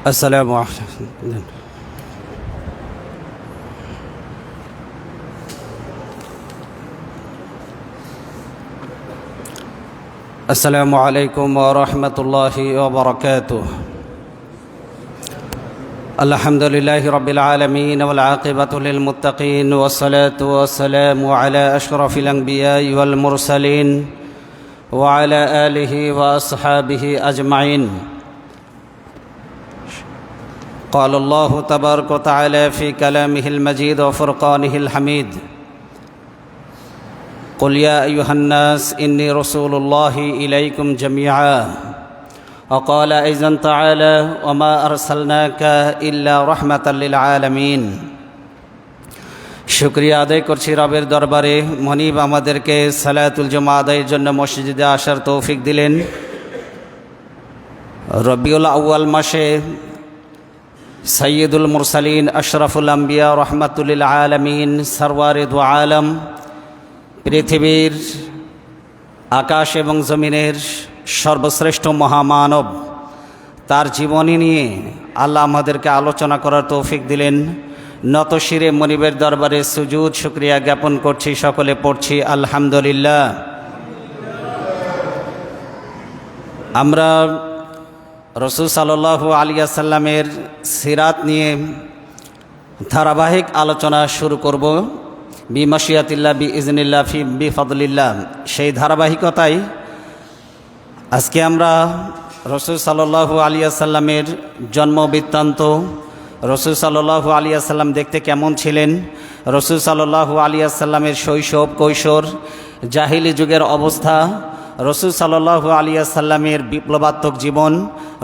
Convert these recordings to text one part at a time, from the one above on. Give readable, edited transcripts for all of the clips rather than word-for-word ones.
السلام عليكم. السلام عليكم ورحمة الله وبركاته. الحمد لله رب العالمين والعاقبة للمتقين والصلاة والسلام على أشرف الأنبياء والمرسلين وعلى آله وأصحابه أجمعين. قال الله تبارك وتعالى في كلامه المجيد وفرقانه الحميد: قل يا أيها الناس إني رسول الله إليكم جميعا. وقال أيضا تعالى: وما أرسلناك إلا رحمة للعالمين. শুকরিয়া আদায় করছি রবের দরবারে, মনিব আমাদেরকে সালাতুল জুমা আদায়ের জন্য মসজিদে আসার তৌফিক দিলেন। রবিউল আউয়াল মাসে সৈয়দুল মুরসালিন আশরাফুল আম্বিয়া রহমাতুল লিল আলামিন সরওয়ারে দু আলম, পৃথিবীর আকাশ এবং জমিনের সর্বশ্রেষ্ঠ মহামানব, তার জীবনী নিয়ে আল্লাহ আমাদেরকে আলোচনা করার তৌফিক দিলেন। নত শিরে মনিবের দরবারে সুজুদ শুকরিয়া জ্ঞাপন করছি, সকলে পড়ছি আলহামদুলিল্লাহ। আমরা রাসূল সাল্লাল্লাহু আলাইহি ওয়াসাল্লামের সিরাত নিয়ে ধারাবাহিক আলোচনা শুরু করব বিমাশিয়াতিল্লাহ বিইজনিল্লাহ ফি বিফাদলিল্লাহ। সেই ধারাবাহিকতায় আজকে আমরা রাসূল সাল্লাল্লাহু আলাইহি ওয়াসাল্লামের জন্ম বৃত্তান্ত, রাসূল সাল্লাল্লাহু আলাইহি ওয়াসাল্লাম দেখতে কেমন ছিলেন, রাসূল সাল্লাল্লাহু আলাইহি ওয়াসাল্লামের শৈশব কৈশোর, জাহিলি যুগের অবস্থা, রাসূল সাল্লাল্লাহু আলাইহি ওয়াসাল্লামের বিপ্লবাত্মক জীবন,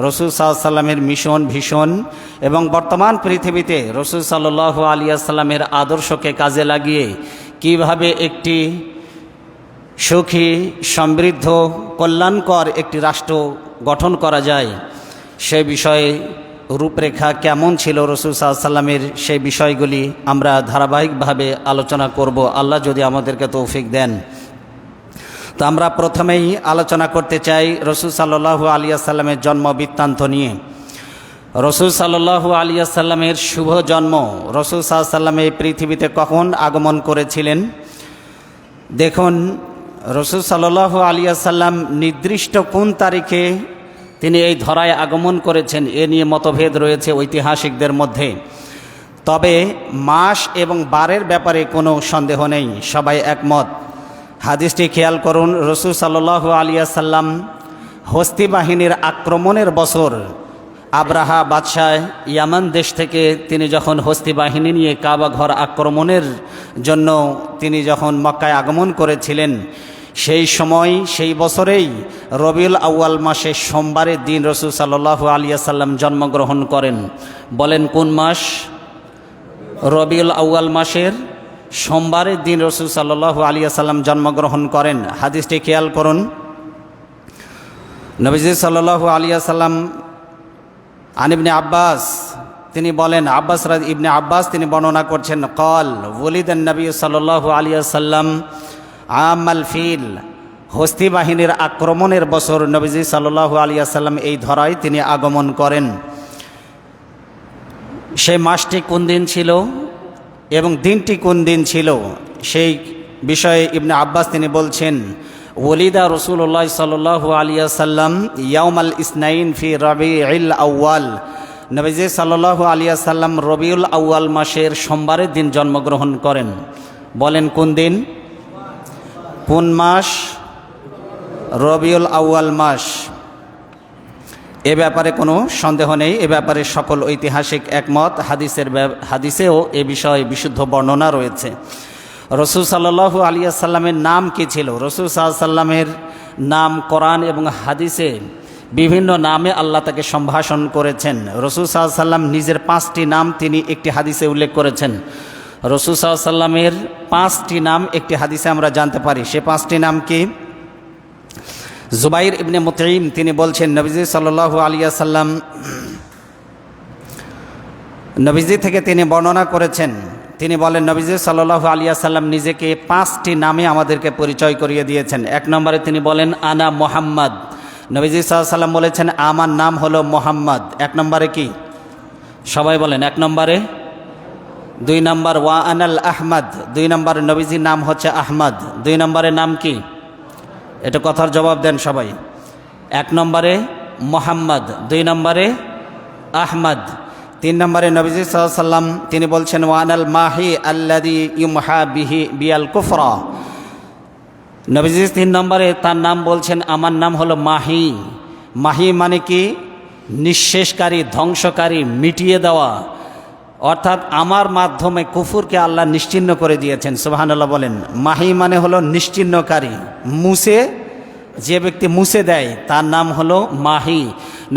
রাসূল সাল্লাল্লাহু আলাইহি ওয়াসাল্লামের মিশন ভীষণ এবং বর্তমান পৃথিবীতে রাসূল সাল্লাল্লাহু আলাইহি ওয়াসাল্লামের আদর্শকে কাজে লাগিয়ে কিভাবে একটি সুখী, সমৃদ্ধ, কল্যাণকর একটি রাষ্ট্র গঠন করা যায়, সেই বিষয়ে রূপরেখা কেমন ছিল রাসূল সাল্লাল্লাহু আলাইহি ওয়াসাল্লামের, সেই বিষয়গুলি আমরা ধারাবাহিকভাবে আলোচনা করব, আল্লাহ যদি আমাদেরকে তৌফিক দেন। তো আমরা প্রথমেই আলোচনা করতে চাই রাসূল সাল্লাল্লাহু আলাইহি ওয়াসাল্লামের জন্ম বৃত্তান্ত নিয়ে। রাসূল সাল্লাল্লাহু আলাইহি ওয়াসাল্লামের শুভ জন্ম, রাসূল সাল্লাল্লাহু আলাইহি ওয়াসাল্লাম এই পৃথিবীতে কখন আগমন করেছিলেন? দেখুন, রাসূল সাল্লাল্লাহু আলাইহি ওয়াসাল্লাম নির্দিষ্ট কোন তারিখে তিনি এই ধরায় আগমন করেছেন এ নিয়ে মতভেদ রয়েছে ঐতিহাসিকদের মধ্যে। তবে মাস এবং বারের ব্যাপারে কোনো সন্দেহ নেই, সবাই একমত। হাদিসটি খেয়াল করুন, রাসূল সাল্লাল্লাহু আলাইহি ওয়াসাল্লাম হস্তি বাহিনীর আক্রমণের বছর আব্রাহা বাদশাহ ইয়ামান দেশ থেকে তিনি যখন হস্তি বাহিনী নিয়ে কাবা ঘর আক্রমণের জন্য তিনি যখন মক্কায় আগমন করেছিলেন, সেই সময় সেই বছরেই রবিউল আউয়াল মাসে সোমবারের দিন রাসূল সাল্লাল্লাহু আলাইহি ওয়াসাল্লাম জন্মগ্রহণ করেন। বলেন কোন মাস? রবিউল আউয়াল মাসের সোমবারের দিন রাসূল সাল্লাল্লাহু আলাইহি ওয়াসাল্লাম জন্মগ্রহণ করেন। হাদিসটি খেয়াল করুন, নবীজি সাল্লাল্লাহু আলাইহি ওয়াসাল্লাম আন ইবনে আব্বাস তিনি বলেন, ইবনে আব্বাস তিনি বর্ণনা করছেন, ক্বাল ওয়ালিদান নবী সাল্লাল্লাহু আলাইহি ওয়াসাল্লাম আমাল ফিল, হস্তি বাহিনীর আক্রমণের বছর নবীজি সাল্লাল্লাহু আলাইহি ওয়াসাল্লাম এই ধরায় তিনি আগমন করেন। সেই মাসটি কোন দিন ছিল এবং দিনটি কোন দিন ছিল, সেই বিষয়ে ইবনে আব্বাস তিনি বলছেন, ওয়ালিদা রাসূলুল্লাহ সাল্লাল্লাহু আলাইহি ওয়াসাল্লাম ইয়াউমাল ইসনাইন ফি রবিউল আউয়াল, নবীজি সাল্লাল্লাহু আলাইহি ওয়াসাল্লাম রবিউল আউয়াল মাসের সোমবারের দিন জন্মগ্রহণ করেন। বলেন কোন দিন, কোন মাস? রবিউল আউয়াল মাস। এ ব্যাপারে কোনো সন্দেহ নেই, এ ব্যাপারে সকল ঐতিহাসিক একমত। হাদিসেও এ বিষয়ে বিশুদ্ধ বর্ণনা রয়েছে। রাসূল সাল্লাল্লাহু আলাইহি ওয়াসাল্লামের নাম কি ছিল? রাসূল সাল্লাল্লাহু আলাইহি ওয়াসাল্লামের নাম কোরআন এবং হাদিসে বিভিন্ন নামে আল্লাহ তাকে সম্ভাষণ করেছেন। রাসূল সাল্লাল্লাহু আলাইহি ওয়াসাল্লাম নিজের 5টি নাম তিনি একটি হাদিসে উল্লেখ করেছেন। রাসূল সাল্লাল্লাহু আলাইহি ওয়াসাল্লামের 5টি নাম একটি হাদিসে আমরা জানতে পারি। সে 5টি নাম কি? জুবাইর ইবনে মুতঈম তিনি বলছেন, নবীজি সাল্লাল্লাহু আলাইহি ওয়াসাল্লাম নবীজি থেকে তিনি বর্ণনা করেছেন, তিনি বলেন নবীজি সাল্লাল্লাহু আলাইহি ওয়াসাল্লাম নিজেকে 5টি নামে আমাদেরকে পরিচয় করিয়ে দিয়েছেন। 1 নম্বরে তিনি বলেন আনা মুহাম্মদ, নবীজি সাল্লাল্লাহু আলাইহি ওয়াসাল্লাম বলেছেন আমার নাম হলো মুহাম্মদ। 1 নম্বরে কি? সবাই বলেন। 1 নম্বরে, 2 নম্বর ওয়া আনাল আহমদ, 2 নম্বর নবীজির নাম হচ্ছে আহমদ। 2 নম্বরের নাম কি? এটা কথার জবাব দেন সবাই। 1 নম্বরে মোহাম্মদ, 2 নম্বরে আহমদ। 3 নম্বরে নবীজি সাল্লাল্লাহু আলাইহি সাল্লাম তিনি বলছেন ওয়া আনাল মাহি আল্লাযী ইউমহা বিহি বিয়াল কুফরা। নবীজি 3 নম্বরে তার নাম বলছেন আমার নাম হলো মাহি। মাহি মানে কি? নিঃশেষকারী, ধ্বংসকারী, মিটিয়ে দেওয়া। অর্থাৎ আমার মাধ্যমে কুফুরকে আল্লাহ নিশ্চিহ্ন করে দিয়েছেন। সুবহানাল্লাহ বলেন। মাহি মানে হলো নিশ্চিহ্নকারী, মুছে, যে ব্যক্তি মুছে দেয় তার নাম হলো মাহি।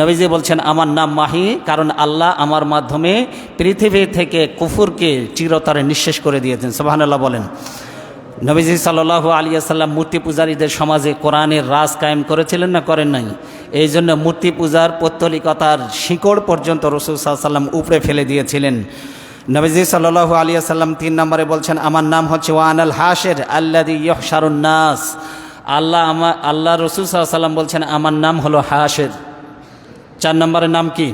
নবীজি বলছেন আমার নাম মাহি, কারণ আল্লাহ আমার মাধ্যমে পৃথিবী থেকে কুফুরকে চিরতরে নিঃশেষ করে দিয়েছেন। সুবহানাল্লাহ বলেন। নবীজি সাল্লাল্লাহু আলাইহি ওয়াসাল্লাম মূর্তি পূজারীদের সমাজে কোরআনের রাজ কায়েম করেছিলেন না করেন নাই? এই জন্য মূর্তি পূজার পৌত্তলিকতার শিকড় পর্যন্ত রাসূল সাল্লাল্লাহু আলাইহি ওয়াসাল্লাম উপড়ে ফেলে দিয়েছিলেন। নবীজি সাল্লাল্লাহু আলাইহি ওয়াসাল্লাম 3 নম্বরে বলছেন আমার নাম হচ্ছে ওয়ানাল হাশির আল্লাযী ইহশারুন নাস। আল্লাহ রাসূল সাল্লাল্লাহু আলাইহি ওয়াসাল্লাম বলছেন আমার নাম হলো হাশির। 4 নম্বরের নাম কি?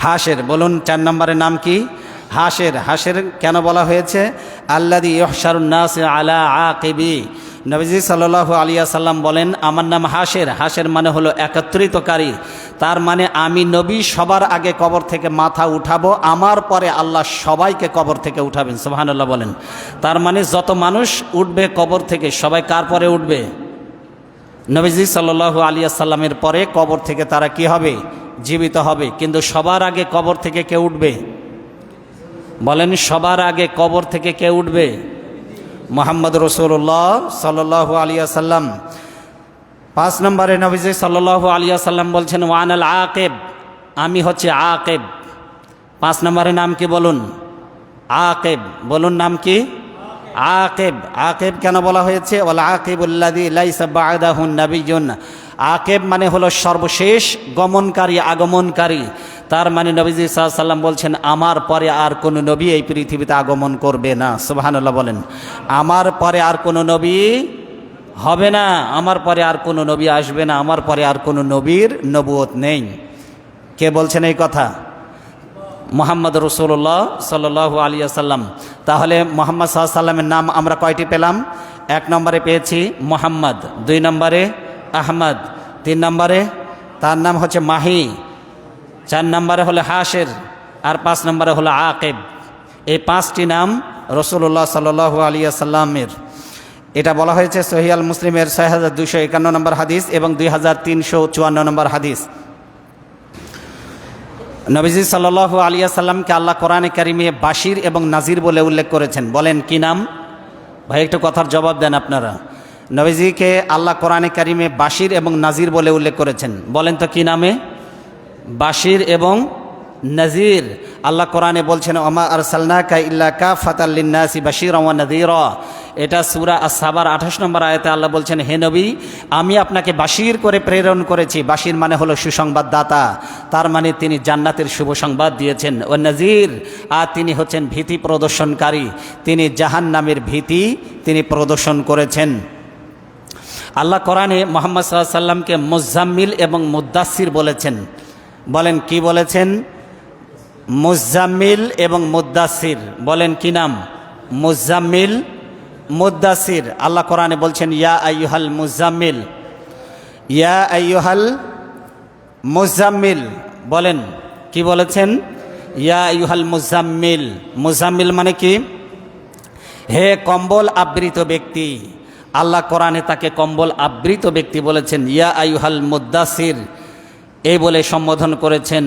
হাশির। বলুন 4 নম্বরের নাম কি? হাশির। হাশির কেন বলা হয়েছে? আল্লাযী ইহশারুন নাস আলা আকিবি। নবীজি সাল্লাল্লাহু আলাইহি ওয়াসাল্লাম বলেন আমার নাম হাশির। হাশির মানে হলো একত্রিতকারী। তার মানে আমি নবী সবার আগে কবর থেকে মাথা উঠাবো, আমার পরে আল্লাহ সবাইকে কবর থেকে উঠাবেন। সুবহানাল্লাহ বলেন। তার মানে যত মানুষ উঠবে কবর থেকে, সবাই কার পরে উঠবে? নবীজি সাল্লাল্লাহু আলাইহি ওয়াসাল্লামের পরে কবর থেকে তারা কি হবে? জীবিত হবে। কিন্তু সবার আগে কবর থেকে কে উঠবে? বলেন, সবার আগে কবর থেকে কে উঠবে? মুহাম্মদ রাসূলুল্লাহ সাল্লাল্লাহু আলাইহি ওয়াসাল্লাম। 5 নম্বরে নবীজি সাল্লাল্লাহু আলাইহি ওয়াসাল্লাম বলছেন ওয়ানাল আকিব, আমি হচ্ছে আকিব। 5 নম্বরের নাম কি বলুন? আকিব। বলুন নাম কি? আকিব। আকিব কেন বলা হয়েছে? ওয়াল আকিবুল্লাযী লাইসা বা'দাহু নাবিয়্যুন। আকিব মানে হলো সর্বশেষ গমনকারী, আগমনকারী। তার মানে নবীজি সাল্লাল্লাহু আলাইহি ওয়াসাল্লাম বলছেন আমার পরে আর কোনো নবী এই পৃথিবীতে আগমন করবে না। সুবহানাল্লাহ বলেন। আমার পরে আর কোনো নবী হবে না, আমার পরে আর কোনো নবী আসবে না, আমার পরে আর কোনো নবীর নবুয়ত নেই। কে বলছেন এই কথা? মুহাম্মদ রাসূলুল্লাহ সাল্লাল্লাহু আলাইহি ওয়াসাল্লাম। তাহলে মুহাম্মদ সাল্লাল্লাহু আলাইহি ওয়াসাল্লামের নাম আমরা কয়টি পেলাম? 1 নম্বরে পেয়েছি মুহাম্মদ, 2 নম্বরে আহমদ, 3 নম্বরে তার নাম হচ্ছে মাহি, 4 নম্বরে হলো হাশির, আর 5 নম্বরে হলো আকিব। এই 5টি নাম রাসূলুল্লাহ সাল্লাল্লাহু আলাইহি ওয়াসাল্লামের। এটা বলা হয়েছে সহিহ আল মুসলিমের 6251 নম্বর হাদিস এবং 2354 নম্বর হাদিস। নবীজি সাল্লাল্লাহু আলাইহি ওয়াসাল্লামকে আল্লাহ কোরআনে কারিমে বাশির এবং নাজির বলে উল্লেখ করেছেন। বলেন কি নাম? ভাই একটু কথার জবাব দেন আপনারা। নবীজিকে আল্লাহ কোরআনে কারিমে বাশির এবং নাজির বলে উল্লেখ করেছেন। বলেন তো কি নামে? বাশির এবং নাজির। আল্লাহ কোরআনে বলছেন ওমা আরসালনাকা ইল্লা কাফাতাল লিন্নাসি বাশীরান ওয়া নাযীরা। এটা সূরা আস-সাবার 28 নম্বর আয়াতে আল্লাহ বলছেন হে নবী, আমি আপনাকে বাশির করে প্রেরণ করেছি। বাশির মানে হলো সুসংবাদদাতা, তার মানে তিনি জান্নাতের শুভ সংবাদ দিয়েছেন। ও নাজির, আর তিনি হচ্ছেন ভীতি প্রদর্শনকারী, তিনি জাহান্নামের ভীতি তিনি প্রদর্শন করেছেন। আল্লাহ কোরআনে মুহাম্মদ সাল্লাল্লাহু আলাইহি ওয়াসাল্লামকে মুজাম্মিল এবং মুদ্দাসির বলেছেন। বলেন কি বলেছেন? মুজাম্মিল এবং মুদ্দাসির। বলেন কি নাম? মুজাম্মিল, মুদ্দাসির। আল্লাহ কোরআনে বলছেন ইয়া আইয়ুহাল মুজাম্মিল, ইয়া আইয়ুহাল মুজাম্মিল। বলেন কি বলেছেন? ইয়া আইয়ুহাল মুজাম্মিল। মুজাম্মিল মানে কি? হে কম্বল আবৃত ব্যক্তি। আল্লাহ কোরআনে তাকে কম্বল আবৃত ব্যক্তি বলেছেন। ইয়া আইয়ুহাল মুদ্দাসির এই বলে সম্বোধন করেছেন।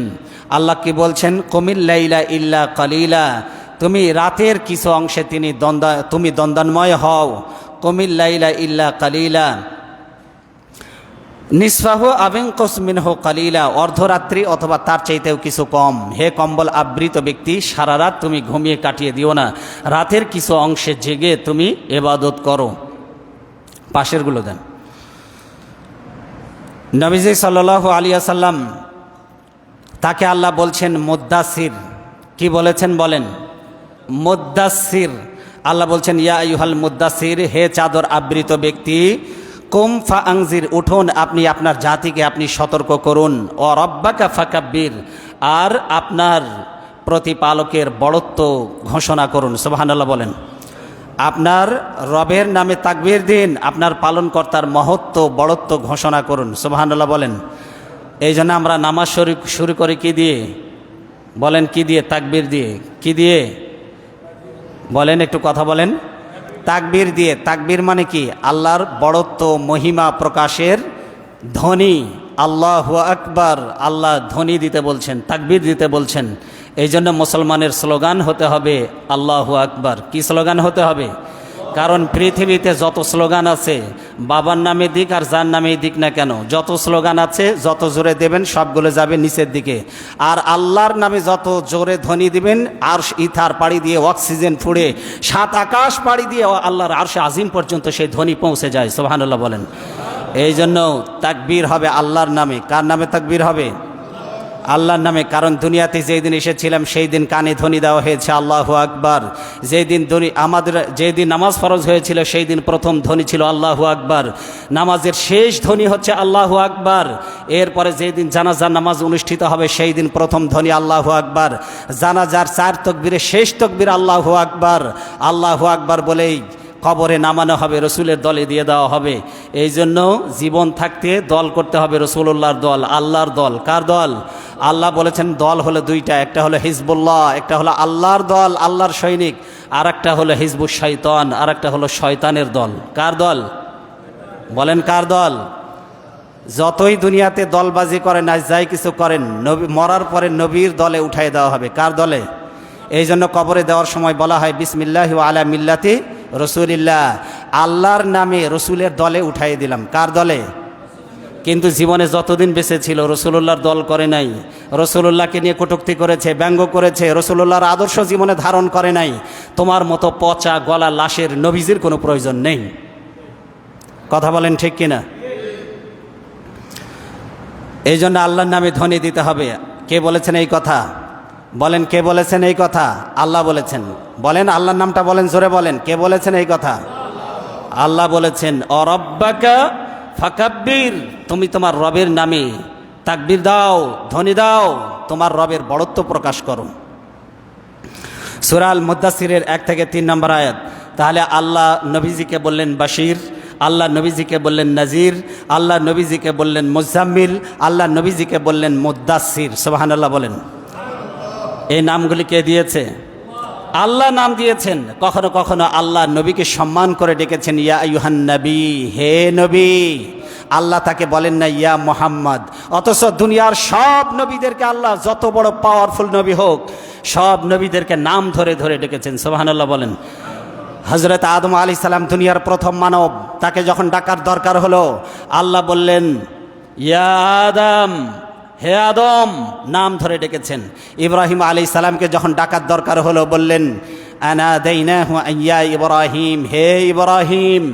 আল্লাহ কি বলছেন? কুমিল লাইলা ইল্লা কালিলা, তুমি রাতের কিছু অংশে তুমি দ্বন্দ্বময় হও। কুমিল লাইলা ইল্লা কালিলা নিসফাহু আবিনকুস মিনহু কালিলা, অর্ধরাত্রি অথবা তার চাইতেও কিছু কম। হে কম্বল আবৃত ব্যক্তি, সারা রাত তুমি ঘুমিয়ে কাটিয়ে দিও না, রাতের কিছু অংশে জেগে তুমি ইবাদত করো। পাশেরগুলো দেন। নবীজি সাল্লাল্লাহু আলাইহি ওয়াসাল্লাম তাকে আল্লাহ বলছেন মুদ্দাসির। কি বলেছেন? বলেন মুদ্দাসির। আল্লাহ বলছেন ইয়া আইয়ুহাল মুদ্দাসির, হে চাদর আবৃত ব্যক্তি, কুম ফাআনজির, উঠুন আপনি আপনার জাতিকে আপনি সতর্ক করুন। ও রব্বাকা ফাকাব্বির, আর আপনার প্রতিপালকের বড়ত্ব ঘোষণা করুন। সুবহানাল্লাহ বলেন। আপনার রবের নামে তাকবীর দিন, আপনার পালনকর্তার মহত্ব বড়ত্ব ঘোষণা করুন। সুবহানাল্লাহ বলেন। এই জন্য আমরা নামাজ শুরু করি কি দিয়ে? বলেন কি দিয়ে? তাকবীর দিয়ে। কি দিয়ে বলেন? একটু কথা বলেন। তাকবীর দিয়ে। তাকবীর মানে কি? আল্লাহর বড়ত্ব মহিমা প্রকাশের ধ্বনি। আল্লাহু আকবার, আল্লাহ ধ্বনি দিতে বলছেন, তাকবীর দিতে বলছেন। এই জন্য মুসলমানের স্লোগান হতে হবে আল্লাহু আকবার। কি স্লোগান হতে হবে? কারণ পৃথিবীতে যত স্লোগান আছে, বাবার নামে দিক আর যার নামেই দিক না কেন, যত স্লোগান আছে যত জোরে দেবেন সবগুলো যাবে নিচের দিকে। আর আল্লাহর নামে যত জোরে ধ্বনি দিবেন, আরশ ইথার পাড়ি দিয়ে অক্সিজেন ফুড়ে 7 আকাশ পাড়ি দিয়ে আল্লাহর আরশে আজিম পর্যন্ত সেই ধ্বনি পৌঁছে যায়। সুবহানাল্লাহ বলেন। এই জন্য তাকবীর হবে আল্লাহর নামে। কার নামে তাকবীর হবে? আল্লাহর নামে। কারণ দুনিয়াতে যেই দিন এসেছিলাম সেই দিন কানে ধ্বনি দেওয়া হয়েছে আল্লাহু আকবার। যেই দিন আমাদের যেই দিন নামাজ ফরজ হয়েছিল সেই দিন প্রথম ধ্বনি ছিল আল্লাহু আকবার। নামাজের শেষ ধ্বনি হচ্ছে আল্লাহু আকবার। এরপরে যেই দিন জানাজার নামাজ অনুষ্ঠিত হবে সেই দিন প্রথম ধ্বনি আল্লাহু আকবার। জানাজার 4 তকবীরের শেষ তকবীর আল্লাহু আকবার। আল্লাহু আকবার বলেই কবরে নামানো হবে, রসুলের দলে দিয়ে দেওয়া হবে। এই জন্য জীবন থাকতে দল করতে হবে রাসূলুল্লাহর দল, আল্লাহর দল। কার দল? আল্লাহ বলেছেন দল হলো 2টা, একটা হলো হিজবুল্লাহ, একটা হলো আল্লাহর দল, আল্লাহর সৈনিক। আর একটা হলো হিজবুশ শয়তান, আর একটা হলো শয়তানের দল। কার দল? বলেন কার দল? যতই দুনিয়াতে দলবাজি করেন, আজ যাই কিছু করেন, নবী মরার পরে নবীর দলে উঠাই দেওয়া হবে। কার দলে? এই জন্য কবরে দেওয়ার সময় বলা হয় বিসমিল্লাহি ওয়া আলা মিল্লাতি রসুলিল্লাহ, আল্লাহর নামে রসুলের দলে উঠাই দিলাম। কার দলে? কিন্তু জীবনে যতদিন বেঁচে ছিল রসুলুল্লাহর দল করে নাই, রসুলুল্লাহকে নিয়ে কটূক্তি করেছে, ব্যঙ্গ করেছে, রসুলুল্লাহর আদর্শ জীবনে ধারণ করে নাই। তোমার মতো পচা গলা লাশের নবীজির কোনো প্রয়োজন নেই। কথা বলেন ঠিক কিনা? এই জন্য আল্লাহর নামে ধ্বনি দিতে হবে। কে বলেছেন এই কথা? বলেন কে বলেছেন এই কথা? আল্লাহ বলেছেন। বলেন আল্লাহর নামটা বলেন, জোরে বলেন। কে বলেছেন এই কথা? আল্লাহ বলেছেন অরব্বাকা ফাকাব্বির, তুমি তোমার রবের নামে তাকবীর দাও, ধ্বনি দাও, তোমার রবের বড়ত্ব প্রকাশ করো। সূরা আল মুদ্দাসিরের 1 থেকে 3 নম্বর আয়াত। তাহলে আল্লাহ নবীজিকে বললেন বাশির, আল্লাহ নবীজিকে বললেন নাজির, আল্লাহ নবীজিকে বললেন মুজাম্মিল, আল্লাহ নবীজিকে বললেন মুদ্দাসির। সুবহানাল্লাহ বলেন। এই নামগুলি কে দিয়েছে? আল্লাহ নাম দিয়েছেন। কখনো কখনো আল্লাহ নবীকে সম্মান করে ডেকেছেন ইয়া আইয়ুহান নবী, হে নবী। আল্লাহ তাকে বলেন না ইয়া মুহাম্মদ। অথচ দুনিয়ার সব নবীদেরকে আল্লাহ, যত বড় পাওয়ারফুল নবী হোক, সব নবীদেরকে নাম ধরে ধরে ডেকেছেন। সুবহানাল্লাহ বলেন। হযরত আদম আলাইহিস সালাম দুনিয়ার প্রথম মানব, তাকে যখন ডাকার দরকার হলো আল্লাহ বললেন ইয়া আদম, হে আদম, নাম ধরে ডেকেছেন। ইব্রাহিম আলাইহিস সালামকে যখন ডাকার দরকার হলো বললেন আনা দাইনাহু ইয়া ইব্রাহিম, হে ইব্রাহিম।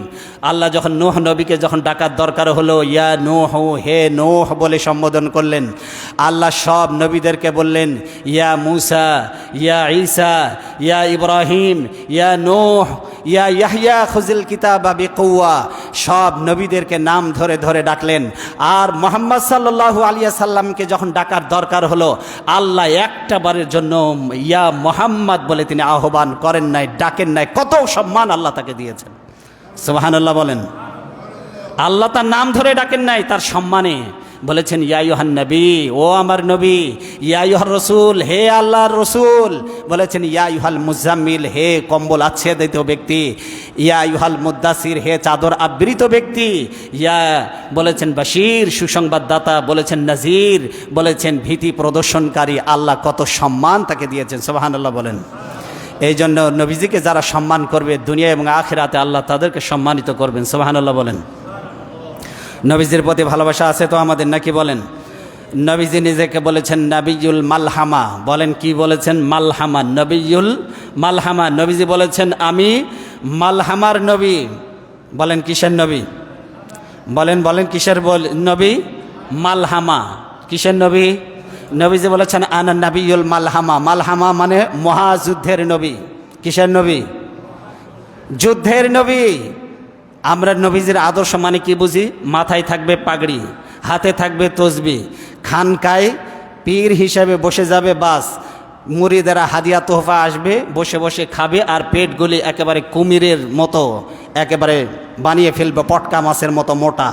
আল্লাহ যখন নূহ নবীকে যখন ডাকার দরকার হলো ইয়া নূহ, হে নূহ বলে সম্বোধন করলেন। আল্লাহ সব নবীদেরকে বললেন ইয়া মূসা, ইয়া ঈসা, ইয়া ইব্রাহিম, ইয়া নূহ, ইয়া ইয়াহইয়া খুযিল কিতাবা বিকুওয়া। সব নবীদেরকে নাম ধরে ধরে ডাকলেন। আর মুহাম্মদ সাল্লাল্লাহু আলাইহি সাল্লামকে যখন ডাকার দরকার হলো আল্লাহ একটা বারের জন্য ইয়া মুহাম্মদ বলে তিনি আহ্বান করেন নাই, ডাকেন নাই। কত সম্মান আল্লাহ তাকে দিয়েছেন। সুবহানাল্লাহ বলেন। আল্লাহ তার নাম ধরে ডাকেন নাই, তার সম্মানে বলেছেন ইয়া আইয়ুহান নবী, ও আমার নবী। ইয়া আইয়ুহার রাসূল, হে আল্লাহর রাসূল। বলেছেন ইয়া আইয়ুহাল মুজাম্মিল, হে কম্বল আচ্ছাদিত ব্যক্তি। ইয়া আইয়ুহাল মুদ্দাসির, হে চাদর আবৃত ব্যক্তি। ইয়া বলেছেন বাশির, সুসংবাদদাতা। বলেছেন নাজির, বলেছেন ভীতি প্রদর্শনকারী। আল্লাহ কত সম্মান তাকে দিয়েছেন। সুবহানাল্লাহ বলেন। এই জন্য নবীজিকে যারা সম্মান করবে দুনিয়া এবং আখিরাতে আল্লাহ তাদেরকে সম্মানিত করবেন। সুবহানাল্লাহ বলেন। নবীজির প্রতি ভালোবাসা আছে তো আমাদের, নাকি বলেন? নবীজি নিজেকে বলেছেন নবিয়ুল মালহামা। বলেন কি বলেছেন? মালহামা, নবিয়ুল মালহামা। নবীজি বলেছেন আমি মালহামার নবী। বলেন কিসের নবী? বলেন বলেন কিসের নবী? মালহামা। কিসের নবী? নবীজি বলেছেন আনা নবিয়ুল মালহামা। মালহামা মানে মহাযুদ্ধের নবী। কিসের নবী? যুদ্ধের নবী। আমরা নবীজির আদর্শ মানে কি বুঝি? মাথায় থাকবে পাগড়ি, হাতে থাকবে তসবিহ, খানকায় পীর হিসাবে বসে যাবে, বাস মুরিদেরা হাদিয়া তোহফা আসবে, বসে বসে খাবে আর পেটগুলি একেবারে কুমিরের মতো একেবারে বানিয়ে ফেলবে, পটকা মাছের মতো মোটা।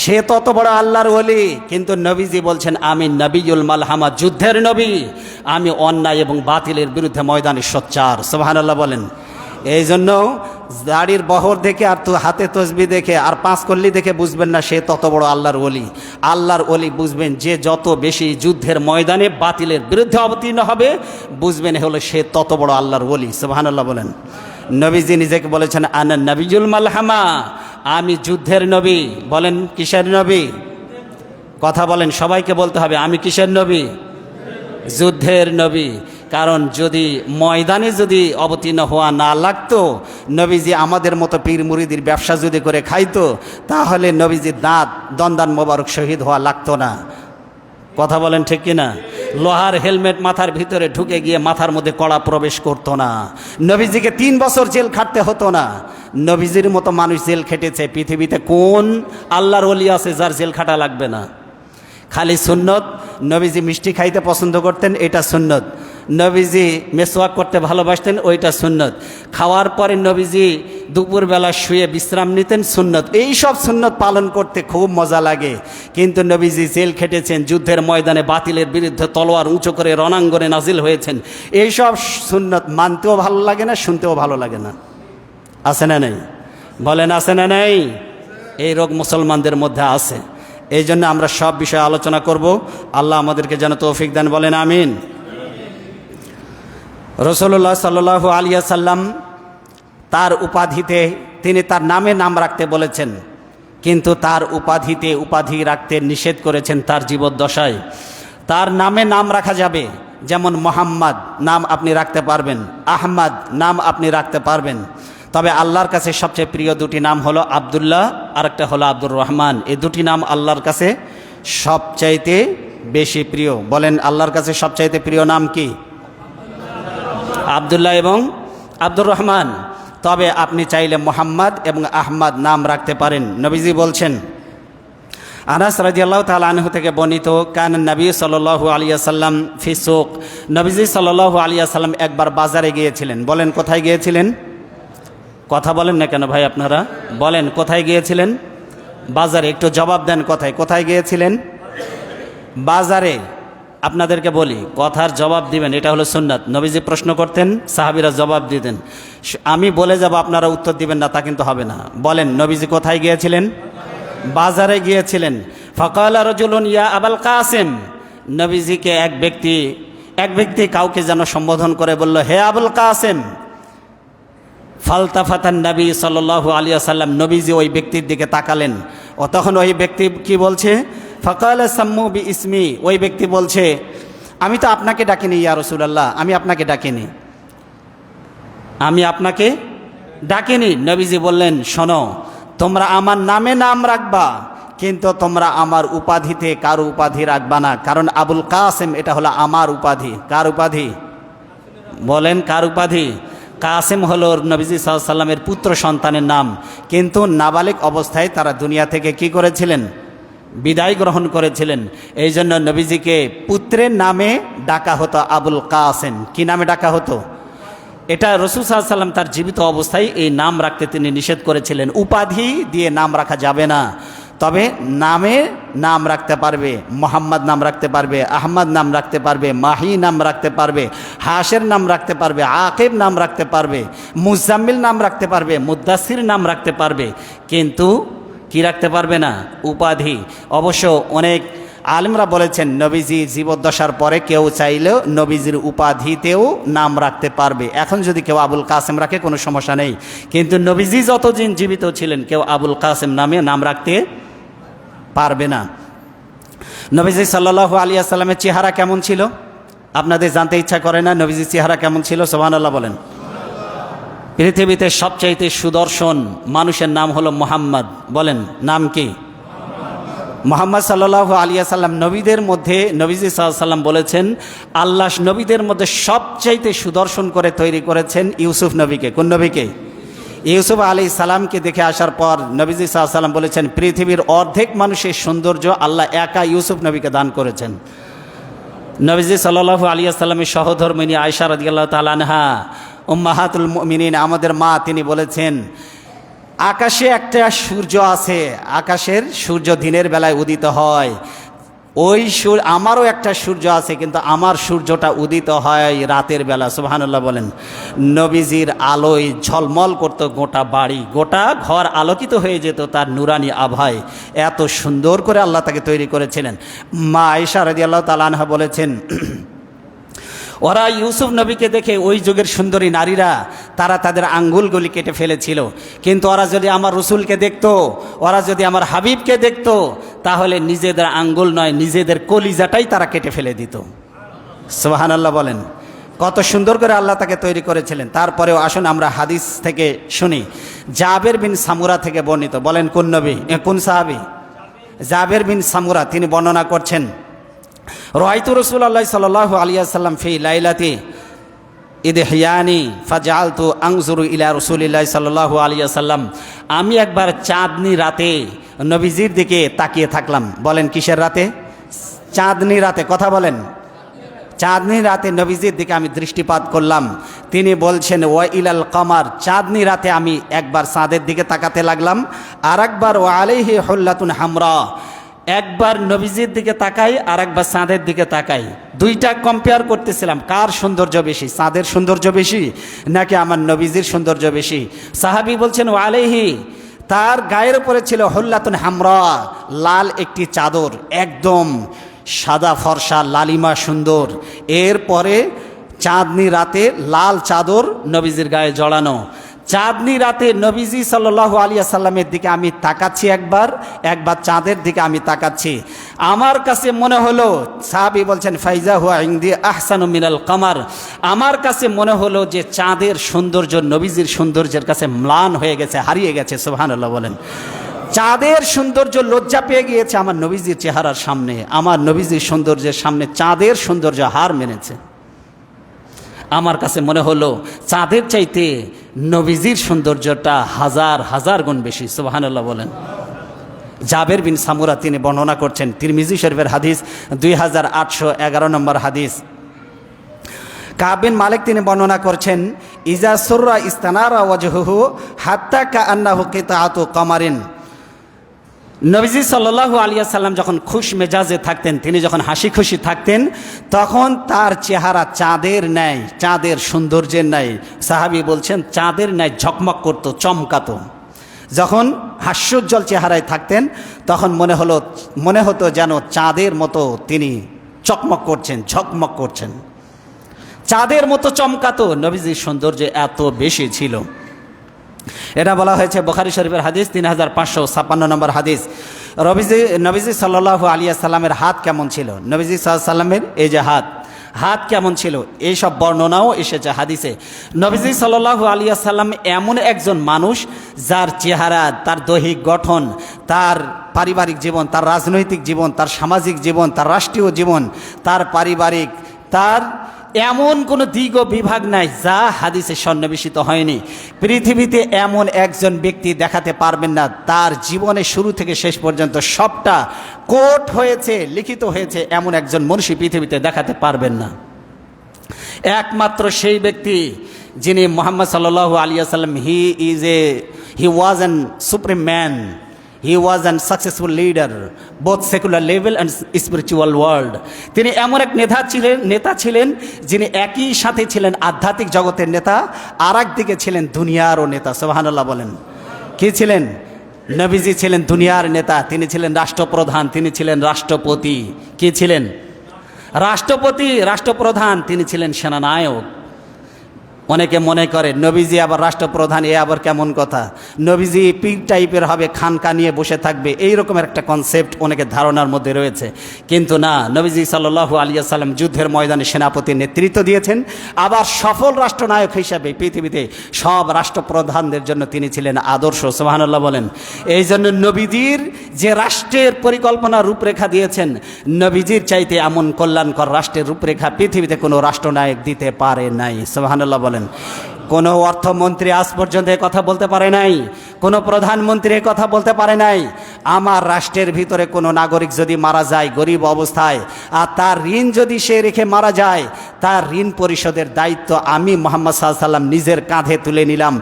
সে তত বড় আল্লাহর ওলি, কিন্তু নবীজি বলছেন আমি নবিয়ুল মালহামা, যুদ্ধের নবী, আমি অন্যায় এবং বাতিলের বিরুদ্ধে ময়দানে সোচ্চার। সুবহানাল্লাহ বলেন। এই জন্য দাড়ির বহর দেখে আর হাতে তসবি দেখে আর পাঁচ কল্লি দেখে বুঝবেন না সে তত বড় আল্লাহর ওলি। আল্লাহর ওলি বুঝবেন যে যত বেশি যুদ্ধের ময়দানে বাতিলের বিরুদ্ধে অবতীর্ণ হবে, বুঝবেন হলো সে তত বড় আল্লাহর ওলি। সুবহানাল্লাহ বলেন। নবীজি নিজেকে বলেছেন আনা নবিয়ুল মালহামা, আমি যুদ্ধের নবী। বলেন কিসের নবী? কথা বলেন, সবাইকে বলতে হবে আমি কিসের নবী? যুদ্ধের নবী। কারণ যদি ময়দানে যদি অবতীর্ণ হওয়া না লাগতো, নবীজি আমাদের মতো পীর মুরিদির ব্যবসা যদি করে খাইতো, তাহলে নবীজির দাঁত দন্দান মোবারক শহীদ হওয়া লাগতো না। কথা বলেন ঠিক কিনা? লোহার হেলমেট মাথার ভিতরে ঢুকে গিয়ে মাথার মধ্যে কড়া প্রবেশ করতো না। নবীজিকে 3 বছর জেল খাটতে হতো না। নবীজির মতো মানুষ জেল খেটেছে পৃথিবীতে কোন আল্লাহর ওলি আছে যার জেল খাটা লাগবে না? খালি সুন্নত। নবীজি মিষ্টি খাইতে পছন্দ করতেন, এটা সুন্নত। নবীজি মেসওয়াক করতে ভালোবাসতেন, ওইটা সুন্নত। খাওয়ার পরে নবীজি দুপুরবেলা শুয়ে বিশ্রাম নিতেন, সুন্নত। এই সব সুন্নত পালন করতে খুব মজা লাগে। কিন্তু নবীজি জেল খেটেছেন, যুদ্ধের ময়দানে বাতিলের বিরুদ্ধে তলোয়ার উঁচু করে রণাঙ্গনে নাজিল হয়েছেন। এই সব সুন্নত মানতেও ভালো লাগে না, শুনতেও ভালো লাগে না। আছে না নেই? বলেন আছে না নেই? এই রোগ মুসলমানদের মধ্যে আছে। এই জন্য আমরা সব বিষয়ে আলোচনা করব। আল্লাহ আমাদেরকে যেন তৌফিক দেন, বলেন আমিন। রাসূলুল্লাহ সাল্লাল্লাহু আলাইহি ওয়াসাল্লাম তার উপাধিতে, তিনি তার নামে নাম রাখতে বলেছেন, কিন্তু তার উপাধিতে উপাধি রাখতে নিষেধ করেছেন তার জীবদ্দশায়। তার নামে নাম রাখা যাবে, যেমন মোহাম্মদ নাম আপনি রাখতে পারবেন, আহমদ নাম আপনি রাখতে পারবেন। তবে আল্লাহর কাছে সবচেয়ে প্রিয় দুটি নাম হলো আব্দুল্লাহ আর একটা হলো আব্দুর রহমান। এই দুটি নাম আল্লাহর কাছে সবচাইতে বেশি প্রিয়। বলেন আল্লাহর কাছে সবচাইতে প্রিয় নাম কি? আব্দুল্লাহ এবং আব্দুর রহমান। তবে আপনি চাইলে মোহাম্মদ এবং আহমদ নাম রাখতে পারেন। নবীজি বলছেন, আনাস রাদিয়াল্লাহু তাআলা আনহু থেকে বর্ণিত, কান নবী সাল্লাল্লাহু আলাইহি ওয়াসাল্লাম ফি সুক, নবীজি সাল্লাল্লাহু আলাইহি ওয়াসাল্লাম একবার বাজারে গিয়েছিলেন। বলেন কোথায় গিয়েছিলেন? কথা বলেন না কেন ভাই আপনারা? বলেন কোথায় গিয়েছিলেন? বাজারে। একটু জবাব দেন, কোথায় কোথায় গিয়েছিলেন? বাজারে। আপনাদেরকে বলি, কথার জবাব দিবেন, এটা হলো সুন্নাত। নবীজি প্রশ্ন করতেন, সাহাবীরা জবাব দিতেন। আমি বলে যাব, আপনারা উত্তর দিবেন না, তা কিন্তু হবে না। বলেন নবীজি কোথায় গিয়েছিলেন? বাজারে গিয়েছিলেন। ফাকালা রাজুলুন ইয়া আবুল কাসিম, নবীজিকে এক ব্যক্তি কাউকে যেন সম্বোধন করে বলল, হে আবুল কাসিম। ফালতাফাতান নবী সাল্লাল্লাহু আলাইহি ওয়াসাল্লাম, নবীজি ওই ব্যক্তির দিকে তাকালেন। ও তখন ওই ব্যক্তি কি বলছে? ফাকালা সাম্মু বি ইসমি, ওই ব্যক্তি বলছে, আমি তো আপনাকে ডাকিনি ইয়া রাসূলুল্লাহ, আমি আপনাকে ডাকিনি, আমি আপনাকে ডাকিনি। নবীজি বললেন, শোনো, তোমরা আমার নামে নাম রাখবা, কিন্তু তোমরা আমার উপাধিতে কারো উপাধি রাখবা না। কারণ আবুল কাসেম এটা হলো আমার উপাধি। কার উপাধি? বলেন কার উপাধি? কাসেম হলো নবীজি সাল্লাল্লাহু আলাইহি ওয়াসাল্লামের পুত্র সন্তানের নাম। কিন্তু নাবালিক অবস্থায় তারা দুনিয়া থেকে কি করেছিলেন? বিদায় গ্রহণ করেছিলেন। এই জন্য নবীজিকে পুত্রের নামে ডাকা হতো আবুল কাসেম। কি নামে ডাকা হতো? এটা রাসূল সাল্লাল্লাহু আলাইহি ওয়াসাল্লাম তার জীবিত অবস্থায় এই নাম রাখতে তিনি নিষেধ করেছিলেন। উপাধি দিয়ে নাম রাখা যাবে না। তবে নামে নাম রাখতে পারবে, মোহাম্মদ নাম রাখতে পারবে, আহমদ নাম রাখতে পারবে, মাহি নাম রাখতে পারবে, হাশের নাম রাখতে পারবে, আকিব নাম রাখতে পারবে, মুজাম্মিল নাম রাখতে পারবে, মুদ্দাসির নাম রাখতে পারবে, কিন্তু কি রাখতে পারবে না? উপাধি। অবশ্য অনেক আলেমরা বলেছেন, নবীজি জীবদ্দশার পরে কেউ চাইলেও নবীজির উপাধিতেও নাম রাখতে পারবে। এখন যদি কেউ আবুল কাসেম রাখে কোনো সমস্যা নেই, কিন্তু নবীজি যতদিন জীবিত ছিলেন কেউ আবুল কাসেম নামে নাম রাখতে পারবে না। নবীজি সাল্লাল্লাহু আলাইহি ওয়াসাল্লামের চেহারা কেমন ছিল? আপনাদের জানতে ইচ্ছা করে না নবীজির চেহারা কেমন ছিল? সুবহানাল্লাহ বলেন। পৃথিবীতে সবচাইতে সুদর্শন মানুষের নাম হলো মুহাম্মদ। বলেন নাম কি? মুহাম্মদ সাল্লাল্লাহু আলাইহি ওয়াসাল্লাম। নবীদের মধ্যে নবীজি সাল্লাল্লাহু আলাইহি ওয়াসাল্লাম বলেছেন, আল্লাহ নবীদের মধ্যে সবচাইতে সুদর্শন করে তৈরি করেছেন ইউসুফ নবীকে। কোন নবীকে? ইউসুফ আলাইহিস সালামকে দেখে আসার পর নবীজি সাল্লাল্লাহু আলাইহি ওয়াসাল্লাম বলেছেন, পৃথিবীর অর্ধেক মানুষের সৌন্দর্য আল্লাহ একা ইউসুফ নবীকে দান করেছেন। নবীজি সাল্লাল্লাহু আলাইহি ওয়াসাল্লামের সহধর্মিণী আয়েশা রাদিয়াল্লাহু তাআলা আনহা উম্মাহাতুল মুমিনিন, আমাদের মা, তিনি বলেছেন, আকাশে একটা সূর্য আছে, আকাশের সূর্য দিনের বেলায় উদিত হয়, ওই আমারও একটা সূর্য আছে, কিন্তু আমার সূর্যটা উদিত হয় রাতের বেলা। সুবহানাল্লাহ বলেন। নবীজির আলোয় ঝলমল করত গোটা বাড়ি, গোটা ঘর আলোকিত হয়ে যেত তার নুরানি আভায়। এত সুন্দর করে আল্লাহ তাকে তৈরি করেছিলেন। মা আয়েশা রাদিয়াল্লাহু তাআলা আনহা বলেছেন, ওরা ইউসুফ নবীকে দেখে, ওই যুগের সুন্দরী নারীরা, তারা তাদের আঙ্গুলগুলি কেটে ফেলেছিল, কিন্তু ওরা যদি আমার রসুলকে দেখতো, ওরা যদি আমার হাবিবকে দেখতো, তাহলে নিজেদের আঙ্গুল নয়, নিজেদের কলিজাটাই তারা কেটে ফেলে দিত। সুবহানাল্লাহ বলেন। কত সুন্দর করে আল্লাহ তাকে তৈরি করেছিলেন। তারপরেও আসুন আমরা হাদিস থেকে শুনি। জাবের বিন সামুরা থেকে বর্ণিত, বলেন কোন নবী, কোন সাহাবী? জাবের বিন সামুরা, তিনি বর্ণনা করছেন, রাআইতু রাসূলুল্লাহ সাল্লাল্লাহু আলাইহি ওয়াসাল্লাম ফি লাইলাতি ইদহিয়ানি ফাজআলতু আনজুরু ইলা রাসূলিল্লাহ সাল্লাল্লাহু আলাইহি ওয়াসাল্লাম। আমি একবার চাঁদনি রাতে নবীজির দিকে তাকিয়ে থাকলাম। বলেন কিসের রাতে? চাঁদনি রাতে। কথা বলেন। চাঁদনি রাতে নবীজির দিকে আমি দৃষ্টিপাত করলাম। তিনি বলছেন, ওয়া ইলাল কামার, চাঁদনি রাতে আমি একবার চাঁদের দিকে তাকাতে লাগলাম, আর একবার ওয়া আলাইহি হুল্লাতুন হামরা, একবার নবীজির দিকে তাকাই আর একবার চাঁদের দিকে তাকাই। দুইটা কম্পেয়ার করতেছিলাম, কার সৌন্দর্য বেশি, চাঁদের সৌন্দর্য বেশি নাকি আমার নবীজির সৌন্দর্য বেশি। সাহাবী বলছেন, ও আলাইহি, তার গায়ের উপরে ছিল হুল্লাতুন হামরা, লাল একটি চাদর, একদম সাদা ফর্সা লালিমা সুন্দর। এরপরে চাঁদনি রাতে লাল চাদর নবীজির গায়ে জড়ানো। চাঁদনি রাতে নবীজি সাল্লাল্লাহু আলাইহি ওয়াসাল্লামের দিকে আমি তাকাচ্ছি, একবার চাঁদের দিকে আমি তাকাচ্ছি। আমার কাছে মনে হলো, সাহাবী বলছেন, ফাইজা হুয়া ইনদি আহসানু মিনাল কামার, আমার কাছে মনে হলো যে চাঁদের সৌন্দর্য নবীজির সৌন্দর্যের কাছে ম্লান হয়ে গেছে, হারিয়ে গেছে। সুবহানাল্লাহ বলেন। চাঁদের সৌন্দর্য লজ্জা পেয়ে গিয়েছে আমার নবীজির চেহারার সামনে, আমার নবীজির সৌন্দর্যের সামনে চাঁদের সৌন্দর্য হার মেনেছে। আমার কাছে মনে হলো চাঁদের চাইতে নবীজির সৌন্দর্যটা হাজার হাজার গুণ বেশি। সুবহানাল্লাহ বলেন। জাবের বিন সামুরা, তিনি বর্ণনা করছেন, তিরমিজি শরীফের হাদিস 2811 নম্বর হাদিস। কাব বিন মালিক, তিনি বর্ণনা করছেন, ইজা সুররা ইস্তানারা ওয়াজহুহু হাত্তা কাআন্নাহু কিতাআতু কামারিন। নবীজি সাল্লাল্লাহু আলাইহি ওয়াসাল্লাম যখন খুশ মেজাজে থাকতেন, তিনি যখন হাসি খুশি থাকতেন, তখন তার চেহারা চাঁদের ন্যায়, চাঁদের সৌন্দর্যের ন্যায়, সাহাবী বলছেন চাঁদের ন্যায় ঝকমক করত, চমকাতো। যখন হাস্যোজ্জ্বল চেহারায় থাকতেন, তখন মনে হতো যেন চাঁদের মতো তিনি চকমক করছেন, ঝকমক করছেন, চাঁদের মতো চমকাতো। নবীজির সৌন্দর্য এত বেশি ছিল। এটা বলা হয়েছে বুখারী শরীফের হাদিস 3556 নম্বর হাদিস। নবীজি সাল্লাল্লাহু আলাইহি ওয়াসাল্লামের হাত কেমন ছিল, নবীজি সাল্লাল্লাহু আলাইহি ওয়াসাল্লামের এই যে হাত কেমন ছিল, এই সব বর্ণনাও এসেছে হাদিসে। নবীজি সাল্লাল্লাহু আলাইহি ওয়াসাল্লাম এমন একজন মানুষ, যার চেহারা, তার দৈহিক গঠন, তার পারিবারিক জীবন, তার রাজনৈতিক জীবন, তার সামাজিক জীবন, তার রাষ্ট্রীয় জীবন, তার পারিবারিক, তার এমন কোনো দিক ও বিভাগ নাই যা হাদিসে সন্নিবেশিত হয়নি। পৃথিবীতে এমন একজন ব্যক্তি দেখাতে পারবেন না, তার জীবনের শুরু থেকে শেষ পর্যন্ত সবটা কোট হয়েছে, লিখিত হয়েছে, এমন একজন মনীষী পৃথিবীতে দেখাতে পারবেন না। একমাত্র সেই ব্যক্তি যিনি মুহাম্মদ সাল্লাল্লাহু আলাইহি ওয়াসাল্লাম, he was an supreme man, he was an successful leader both secular level and spiritual world. তিনি এমন এক নেতা ছিলেন যিনি একই সাথে ছিলেন আধ্যাত্মিক জগতের নেতা, আর একদিকে ছিলেন দুনিয়ারও নেতা। সুবহানাল্লাহ বলেন। কি ছিলেন? নবীজি ছিলেন দুনিয়ার নেতা, তিনি ছিলেন রাষ্ট্রপ্রধান, তিনি ছিলেন রাষ্ট্রপতি। কি ছিলেন? রাষ্ট্রপতি, রাষ্ট্রপ্রধান, তিনি ছিলেন সেনানায়ক। অনেকে মনে করে নবীজি আবার রাষ্ট্রপ্রধান, এ আবার কেমন কথা, নবীজি পীর টাইপের হবে, খানকা নিয়ে বসে থাকবে, এই রকমের একটা কনসেপ্ট অনেকের ধারণার মধ্যে রয়েছে। কিন্তু না, নবীজি সাল্লাল্লাহু আলাইহি ওয়াসাল্লাম যুদ্ধের ময়দানে সেনাপতির নেতৃত্ব দিয়েছেন, আবার সফল রাষ্ট্রনায়ক হিসাবে পৃথিবীতে সব রাষ্ট্রপ্রধানদের জন্য তিনি ছিলেন আদর্শ। সুবহানাল্লাহ বলেন। এই জন্য নবীজির যে রাষ্ট্রের পরিকল্পনা রূপরেখা দিয়েছেন, নবীজির চাইতে এমন কল্যাণকর রাষ্ট্রের রূপরেখা পৃথিবীতে কোনো রাষ্ট্রনায়ক দিতে পারে নাই। সুবহানাল্লাহ বলেন। কোনো অর্থমন্ত্রী আজ পর্যন্ত কথা বলতে পারে নাই, কোনো প্রধানমন্ত্রী কথা বলতে পারে নাই। আমার রাষ্ট্রের ভিতরে কোনো নাগরিক যদি মারা যায় গরিব অবস্থায়, আর তার ঋণ যদি সে রেখে মারা যায়, তার ঋণ পরিশোধের দায়িত্ব আমি মুহাম্মদ সাল্লাল্লাহু আলাইহি ওয়াসাল্লাম নিজের কাঁধে তুলে নিলাম।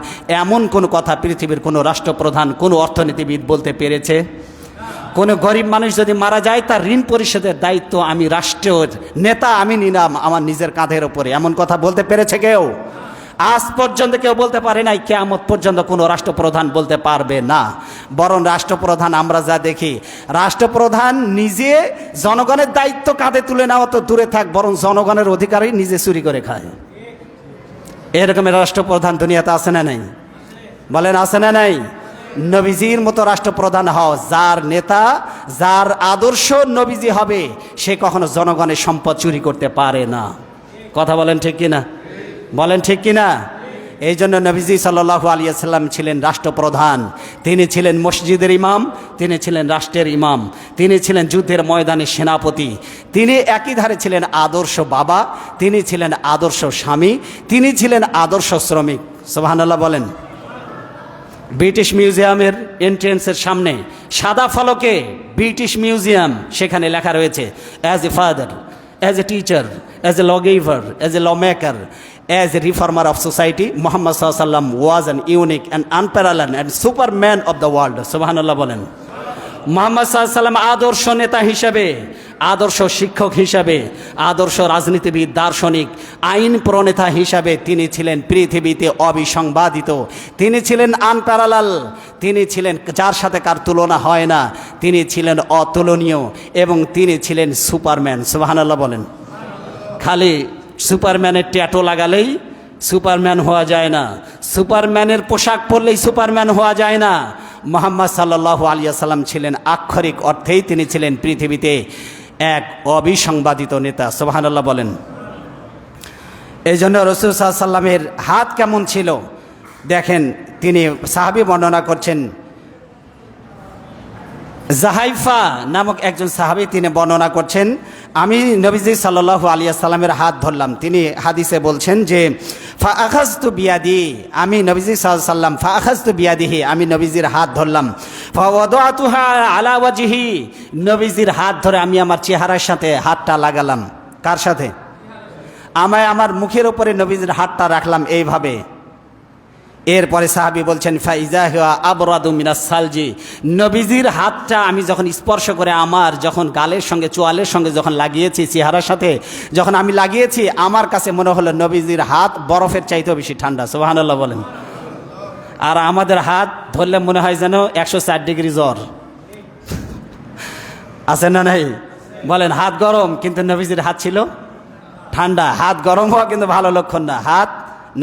এমন কোনো কথা পৃথিবীর কোনো রাষ্ট্রপ্রধান, কোনো অর্থনীতিবিদ বলতে পেরেছে? কোনো গরিব মানুষ যদি মারা যায়, তার ঋণ পরিশোধের দায়িত্ব আমি রাষ্ট্রের নেতা আমি নিলাম আমার নিজের কাঁধের ওপরে, এমন কথা বলতে পেরেছে কেউ? আজ পর্যন্ত কেউ বলতে পারে নাই, কিয়ামত পর্যন্ত কোনো রাষ্ট্রপ্রধান বলতে পারবে না। বরং রাষ্ট্রপ্রধান আমরা যা দেখি, রাষ্ট্রপ্রধান নিজে জনগণের দায়িত্ব কাঁধে তুলে নেওয়া তো দূরে থাক, বরং জনগণের অধিকারই নিজে চুরি করে খায়। এরকমের রাষ্ট্রপ্রধান দুনিয়াতে আছে না নাই? বলেন আছে না নাই? নবীজির মতো রাষ্ট্রপ্রধান হও, যার নেতা, যার আদর্শ নবীজি হবে, সে কখনো জনগণের সম্পদ চুরি করতে পারে না। কথা বলেন ঠিক কিনা? বলেন ঠিক কিনা? এই জন্য নবীজি সাল্লাল্লাহু আলাইহি ওয়াসাল্লাম ছিলেন রাষ্ট্রপ্রধান। তিনি ছিলেন মসজিদের ইমাম, তিনি ছিলেন রাষ্ট্রের ইমাম, তিনি ছিলেন যুদ্ধের ময়দানে সেনাপতি, তিনি একই ধারে ছিলেন আদর্শ বাবা, তিনি ছিলেন আদর্শ স্বামী, তিনি ছিলেন আদর্শ শ্রমিক। সুবহানাল্লাহ বলেন। ব্রিটিশ মিউজিয়ামের এন্ট্রেন্সের সামনে সাদা ফলকে ব্রিটিশ মিউজিয়াম, সেখানে লেখা রয়েছে, as a father, as a teacher, as a lawgiver, as a law maker, as a reformer of society, Muhammad sallallahu alaihi wasallam was an unique and unparalleled and superman of the world. Subhanallah বলেন। মুহাম্মদ সাল্লাল্লাহু আলাইহি ওয়াসাল্লাম আদর্শ নেতা হিসেবে, আদর্শ শিক্ষক হিসেবে, আদর্শ রাজনীতিবিদ, দার্শনিক, আইন প্রণেতা হিসাবে তিনি ছিলেন পৃথিবীতে অবিসংবাদিত, তিনি ছিলেন আনপ্যারালাল, তিনি ছিলেন যার সাথে কার তুলনা হয় না, তিনি ছিলেন অতুলনীয় এবং তিনি ছিলেন সুপারম্যান। সুবহানাল্লাহ বলেন। খালি সুপারম্যানের ট্যাটু লাগালেই সুপারম্যান হওয়া যায় না, সুপারম্যানের পোশাক পরলেই সুপারম্যান হওয়া যায় না। মুহাম্মদ সাল্লাল্লাহু আলাইহি ওয়াসাল্লাম ছিলেন আক্ষরিক অর্থেই তিনি ছিলেন পৃথিবীতে এক অবিসংবাদিত নেতা। সুবহানাল্লাহ বলেন। এই জন্য রাসূল সাল্লাল্লাহু আলাইহি ওয়াসাল্লামের হাত কেমন ছিল দেখেন, তিনি সাহাবী বর্ণনা করছেন, জাহাইফা নামক একজন সাহাবী তিনি বর্ণনা করছেন, আমি নবীজি সাল্লাল্লাহু আলাইহি ওয়াসাল্লামের হাত ধরলাম। তিনি হাদিসে বলছেন যে ফা আখাযতু বিয়াদি, আমি নবীজি সাল্লাল্লাহু আলাইহি ওয়াসাল্লাম ফা আখাযতু বিয়াদিহি, আমি নবীজির হাত ধরলাম। ফা ওয়াদাতুহা আলা ওয়াজহি, নবীজির হাত ধরে আমি আমার চেহারার সাথে হাতটা লাগালাম। কার সাথে? আমায় আমার মুখের উপরে নবীজির হাতটা রাখলাম এইভাবে। এরপরে সাহাবী বলছেন ফাইজা হুয়া আবরাদু মিনাস সালজি, নবীজির হাতটা আমি যখন স্পর্শ করে আমার যখন গালের সঙ্গে চোয়ালের সঙ্গে যখন লাগিয়েছি, চেহারার সাথে যখন আমি লাগিয়েছি, আমার কাছে মনে হলো নবীজির হাত বরফের চাইতেও বেশি ঠান্ডা। সুবহানাল্লাহ বলেন। আর আমাদের হাত ধরলে মনে হয় যেন 104 ডিগ্রি জ্বর আছে না নাই? বলেন। হাত গরম, কিন্তু নবীজির হাত ছিল ঠান্ডা। হাত গরম হওয়া কিন্তু ভালো লক্ষণ না। হাত,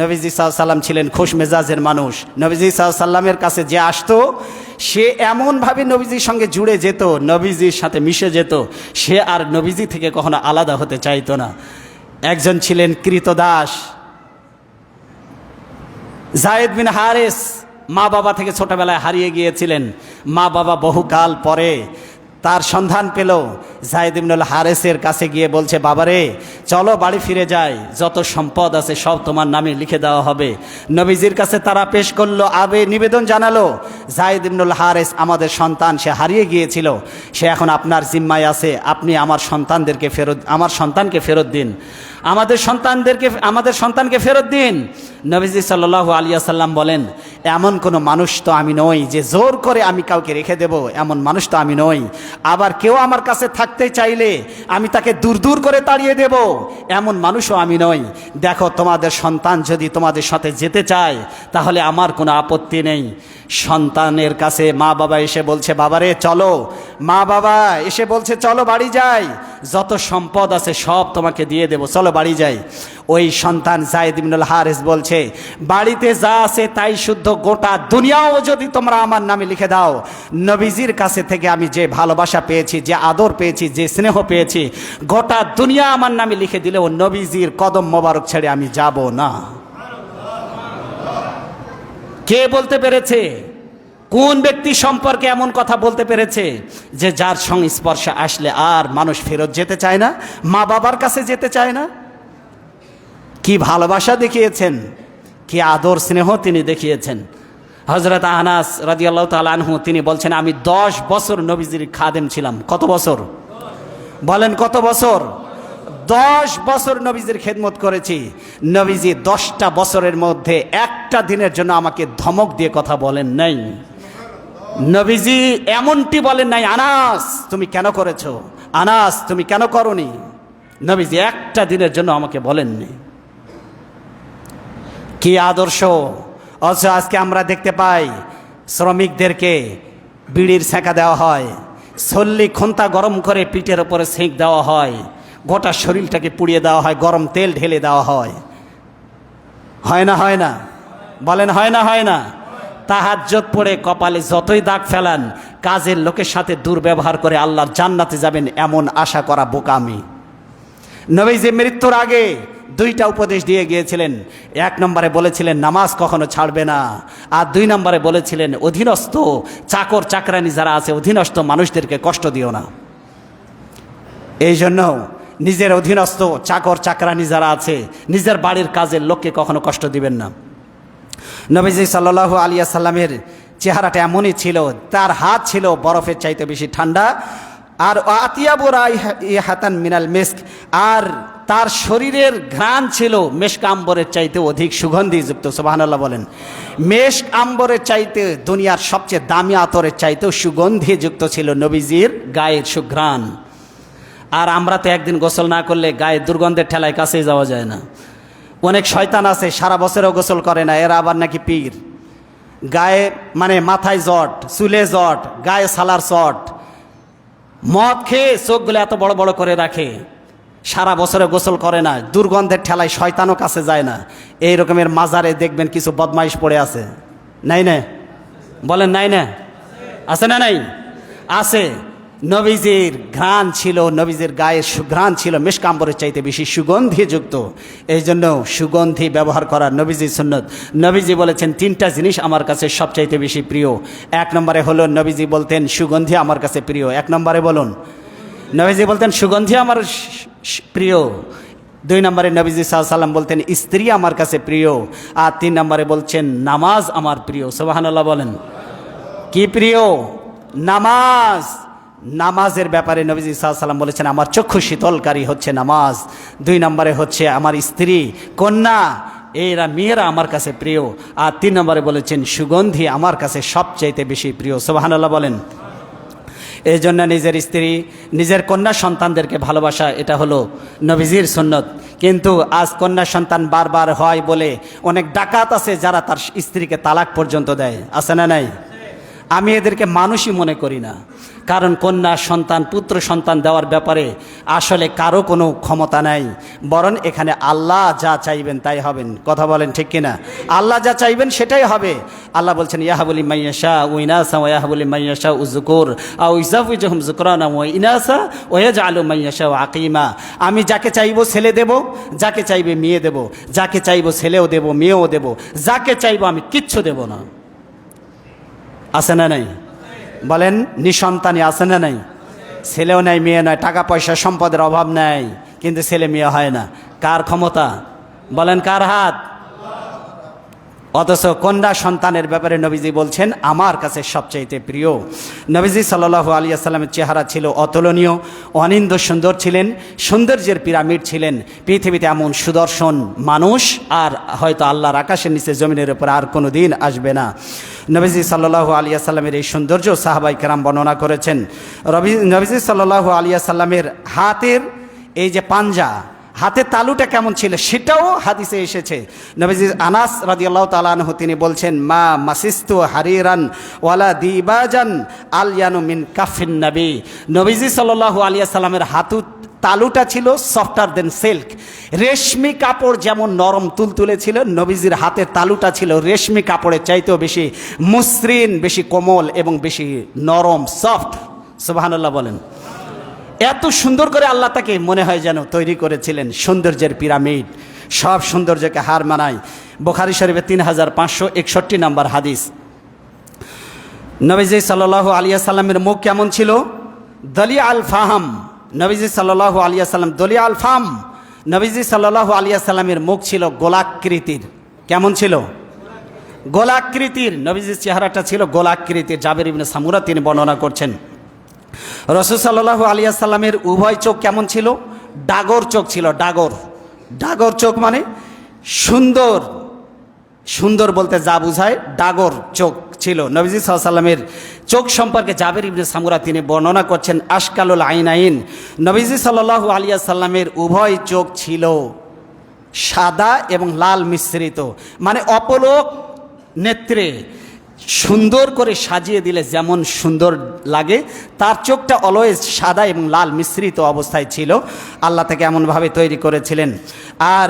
নবীজি সাল্লাল্লাহু আলাইহি ওয়াসাল্লাম ছিলেন খুশ মেজাজের মানুষ। নবীজি সাল্লাল্লাহু আলাইহি ওয়াসাল্লামের কাছে যে আসতো, সে এমনভাবে নবীজির সঙ্গে জুড়ে যেত, নবীজির সাথে মিশে যেত, সে আর নবীজি থেকে কখনো আলাদা হতে চাইতো না। একজন ছিলেন কৃতদাস, যায়েদ বিন হারেস, মা বাবা থেকে ছোটবেলায় হারিয়ে গিয়েছিলেন। মা বাবা বহুকাল পরে তার সন্ধান পেল, যায়েদ ইবনুল হারেসের কাছে গিয়ে বলছে, বাবারে চলো বাড়ি ফিরে যাই, যত সম্পদ আছে সব তোমার নামে লিখে দেওয়া হবে। নবীজির কাছে তারা পেশ করলো, নিবেদন জানালো, যায়েদ ইবনুল হারেস আমাদের সন্তান, সে হারিয়ে গিয়েছিল, সে এখন আপনার জিম্মায় আছে, আপনি আমার সন্তানকে ফেরত দিন, আমাদের সন্তানকে ফেরত দিন। নবীজি সাল্লাল্লাহু আলাইহি ওয়াসাল্লাম বলেন, এমন কোনো মানুষ তো আমি নই যে জোর করে আমি কাউকে রেখে দেব, এমন মানুষ তো আমি নই। আবার কেউ আমার কাছে থাকতে চাইলে আমি তাকে দূর দূর করে তাড়িয়ে দেব, এমন মানুষও আমি নই। দেখো, তোমাদের সন্তান যদি তোমাদের সাথে যেতে চায় তাহলে আমার কোনো আপত্তি নেই। সন্তানের কাছে মা বাবা এসে বলছে, বাবারে চলো, মা বাবা এসে বলছে চলো বাড়ি যাই, যত সম্পদ আছে সব তোমাকে দিয়ে দেব, চলো বাড়ি যাই। ওই সন্তান যায়েদ ইবনুল হারেস বলছে, বাড়িতে যা আছে তাই শুদ্ধ, গোটা দুনিয়াও যদি তোমরা আমার নামে লিখে দাও, নবীজির কাছে থেকে আমি যে ভালোবাসা পেয়েছি, যে আদর পেয়েছি, যে স্নেহ পেয়েছি, গোটা দুনিয়া আমার নামে লিখে দিলেও নবীজির কদম মোবারক ছেড়ে আমি যাব না। কে বলতে পেরেছে? কোন ব্যক্তি সম্পর্কে এমন কথা বলতে পেরেছে যে যার সংস্পর্শে আসলে আর মানুষ ফেরত যেতে চায় না, মা বাবার কাছে যেতে চায় না? কি ভালোবাসা দেখিয়েছেন, কি আদর স্নেহ তিনি দেখিয়েছেন। হযরত আনাস রাদিয়াল্লাহু তাআলা আনহু তিনি বলছেন, আমি 10 বছর নবীজির খাদেম ছিলাম। কত বছর? বলেন কত বছর? 10 বছর নবীজির খেদমত করেছি। নবীজি 10টা বছরের মধ্যে একটা দিনের জন্য আমাকে ধমক দিয়ে কথা বলেন নাই। নবীজি এমনটি বলেন নাই, আনাস তুমি কেন করেছো, আনাস তুমি কেন করনি। নবীজি একটা দিনের জন্য আমাকে বলেননি। কি আদর্শ! অথচ আজকে আমরা দেখতে পাই শ্রমিকদেরকে বিড়ির সেঁকা দেওয়া হয়, সল্লি খুন্তা গরম করে পিঠের ওপরে সেঁক দেওয়া হয়, গোটা শরীরটাকে পুড়িয়ে দেওয়া হয়, গরম তেল ঢেলে দেওয়া হয়। হয় না হয় না? বলেন হয় না হয় না? তাহাজ্জুদ পড়ে কপালে যতই দাগ ফেলান, কাজের লোকের সাথে দুর্ব্যবহার করে আল্লাহর জান্নাতে যাবেন এমন আশা করা বোকামি। নবীজি মৃত্যুর আগে 2টা উপদেশ দিয়ে গিয়েছিলেন। 1 নম্বরে বলেছিলেন নামাজ কখনো ছাড়বে না, আর 2 নম্বরে বলেছিলেন অধীনস্থ চাকর চাকরানি যারা আছে অধীনস্থ মানুষদেরকে কষ্ট দিও না। এই জন্য নিজের অধীনস্থ চাকর চাকরানি যারা আছে নিজের বাড়ির কাজের লোককে কখনো কষ্ট দিবেন না। নবীজি সাল্লাল্লাহু আলাইহি সাল্লামের চেহারাটা এমনই ছিল, তার হাত ছিল বরফের চাইতে বেশি ঠান্ডা, আর আতিয়াবু রাইহাতান মিনাল মিস্ক, আর তার শরীরের ঘ্রাণ ছিল মেশক আম্বরের চাইতে অধিক সুগন্ধিযুক্ত। সুবহানাল্লাহ বলেন। মেশক আম্বরের চাইতে দুনিয়ার সবচেয়ে দামি আতরের চাইতেও সুগন্ধিযুক্ত ছিল নবীজির গায়ের সুঘ্রাণ। আর আমরা তো একদিন গোসল না করলে গায়ে দুর্গন্ধের ঠেলায় কাছেই যাওয়া যায় না। অনেক শয়তান আছে সারা বছরও গোসল করে না, এরা আবার নাকি পীর। গায়ে মানে মাথায় জট, চুলে জট, গায়ে সালার চট, মদ খেয়ে চোখগুলো এত বড় বড় করে রাখে, সারা বছরে গোসল করে না, দুর্গন্ধের ঠেলায় শয়তানও কাছে যায় না। এই রকমের মাজারে দেখবেন কিছু বদমাইশ পড়ে আছে, নাই না? বলেন নাই না? আছে না নাই? আছে। নবীজির ঘ্রাণ ছিল, নবীজির গায়ের সুঘ্রাণ ছিল মেশক আম্বরের চাইতে বেশি সুগন্ধিযুক্ত। এই জন্য সুগন্ধি ব্যবহার করা নবীজির সুন্নত। নবীজি বলেছেন 3টা জিনিস আমার কাছে সবচাইতে বেশি প্রিয়। 1 নম্বরে হলো নবীজি বলতেন সুগন্ধি আমার কাছে প্রিয়। 1 নম্বরে বলুন, নবীজি বলতেন সুগন্ধি আমার প্রিয়। 2 নম্বরে নবীজি সাল্লাল্লাহু আলাইহি সাল্লাম বলতেন স্ত্রী আমার কাছে প্রিয়। আর 3 নম্বরে বলছেন নামাজ আমার প্রিয়। সুবহানাল্লাহ বলেন। কি প্রিয়? নামাজ। নামাজের ব্যাপারে নবীজি সাল্লাল্লাহু আলাইহি সাল্লাম বলেছেন আমার চক্ষু শীতলকারী হচ্ছে নামাজ। 2 নম্বরে হচ্ছে আমার স্ত্রী কন্যা, এরা মেয়েরা আমার কাছে প্রিয়। আর 3 নম্বরে বলেছেন সুগন্ধি আমার কাছে সবচাইতে বেশি প্রিয়। সুবহানাল্লাহ বলেন। এই জন্য নিজের স্ত্রী নিজের কন্যা সন্তানদেরকে ভালোবাসা, এটা হলো নবীজির সুন্নত। কিন্তু আজ কন্যা সন্তান বারবার হয় বলে অনেক ডাকাত আছে যারা তার স্ত্রীকে তালাক পর্যন্ত দেয়। আছে না নাই? আমি এদেরকে মানুষই মনে করি না, কারণ কন্যা সন্তান পুত্র সন্তান দেওয়ার ব্যাপারে আসলে কারো কোনো ক্ষমতা নাই, বরং এখানে আল্লাহ যা চাইবেন তাই হবেন। কথা বলেন ঠিক কিনা? আল্লাহ যা চাইবেন সেটাই হবে। আল্লাহ বলছেন ইয়াহাবু লিমান ইয়াশাউ ইনাসা ওয়া ইয়াহাবু লিমান ইয়াশাউ যুকুর আও ইযাওয়িজুহুম যুকরানা ওয়া ইনাসা ওয়া ইয়াজআলু মান ইয়াশাউ আকিমা। আমি যাকে চাইবো ছেলে দেব, যাকে চাইবে মেয়ে দেব, যাকে চাইবো ছেলেও দেব মেয়েও দেব, যাকে চাইবো আমি কিচ্ছু দেব না। আছে না নাই? বলেন নিঃসন্তানী আছে না নাই? ছেলেও নাই মেয়ে নয়, টাকা পয়সা সম্পদের অভাব নাই, কিন্তু ছেলে মেয়ে হয় না। কার ক্ষমতা? বলেন কার হাত? অথচ কন্যা সন্তানের ব্যাপারে নবীজি বলছেন আমার কাছে সবচাইতে প্রিয়। নবীজি সাল্লাল্লাহু আলাইহি সাল্লামের চেহারা ছিল অতুলনীয়, অনিন্দ্য সুন্দর ছিলেন, সৌন্দর্যের পিরামিড ছিলেন। পৃথিবীতে এমন সুদর্শন মানুষ আর হয়তো আল্লাহর আকাশের নিচে জমিনের উপর আর কোনো দিন আসবে না। নবীজি সাল্লাল্লাহু আলাইহি সাল্লামের এই সৌন্দর্য সাহাবায়ে কেরাম বর্ণনা করেছেন। নবীজি সাল্লাল্লাহু আলাইহি সাল্লামের হাতের এই যে পাঞ্জা, হাতের তালুটা কেমন ছিল সেটাও হাদিসে এসেছে। নবীজি আনাস রাদিয়াল্লাহু তাআলা আনহু তিনি বলছেন মা মাসিস্তু হারিরান ওয়ালা দিবাজান আলয়ানু মিন কাফিন নবী। নবীজি সাল্লাল্লাহু আলাইহি সাল্লামের হাতু তালুটা ছিল সফটার দেন সিল্ক। রেশমি কাপড় যেমন নরম তুলতুলে ছিল, নবীজির হাতের তালুটা ছিল রেশমি কাপড়ের চাইতেও বেশি মসৃণ, বেশি কোমল এবং বেশি নরম, সফট। সুবহানাল্লাহ বলেন। এত সুন্দর করে আল্লাহ তাকে মনে হয় যেন তৈরি করেছিলেন, সৌন্দর্যের পিরামিড, সব সৌন্দর্যকে হার মানায়। বুখারী শরীফে 3561 নম্বর হাদিস। নবীজি সাল্লাল্লাহু আলাইহি সাল্লামের মুখ কেমন ছিল? দলিয়া আল ফাহাম। নবীজি সাল্লাল্লাহু আলাইহি সাল্লাম দলিয়া আল ফাম। নবীজি সাল্লাল্লাহু আলাইহি সাল্লামের মুখ ছিল গোলাকৃতির। কেমন ছিল? গোলাকৃতির, নবীজির চেহারাটা ছিল গোলাকৃতির। জাবের ইবনে সামুরা তিনি বর্ণনা করছেন রাসূল সাল্লাল্লাহু আলাইহি সাল্লামের উভয় চোখ কেমন ছিল? ডাগর চোখ ছিল। ডাগর, ডাগর চোখ মানে সুন্দর, সুন্দর বলতে যা বোঝায় ডাগর চোখ ছিল নবীজি সাল্লাল্লাহু আলাইহি সাল্লামের চোখ সম্পর্কে জাবের ইবনে সামুরা তিনি বর্ণনা করছেন আশকালুল আইনাইন, নবীজি সাল্লাল্লাহু আলাইহি সাল্লামের উভয় চোখ ছিল সাদা এবং লাল মিশ্রিত, মানে অপলক নেত্রে সুন্দর করে সাজিয়ে দিলে যেমন সুন্দর লাগে, তার চোখটা অলওয়েজ সাদা এবং লাল মিশ্রিত অবস্থায় ছিল। আল্লাহ তাকে এমনভাবে তৈরি করেছিলেন। আর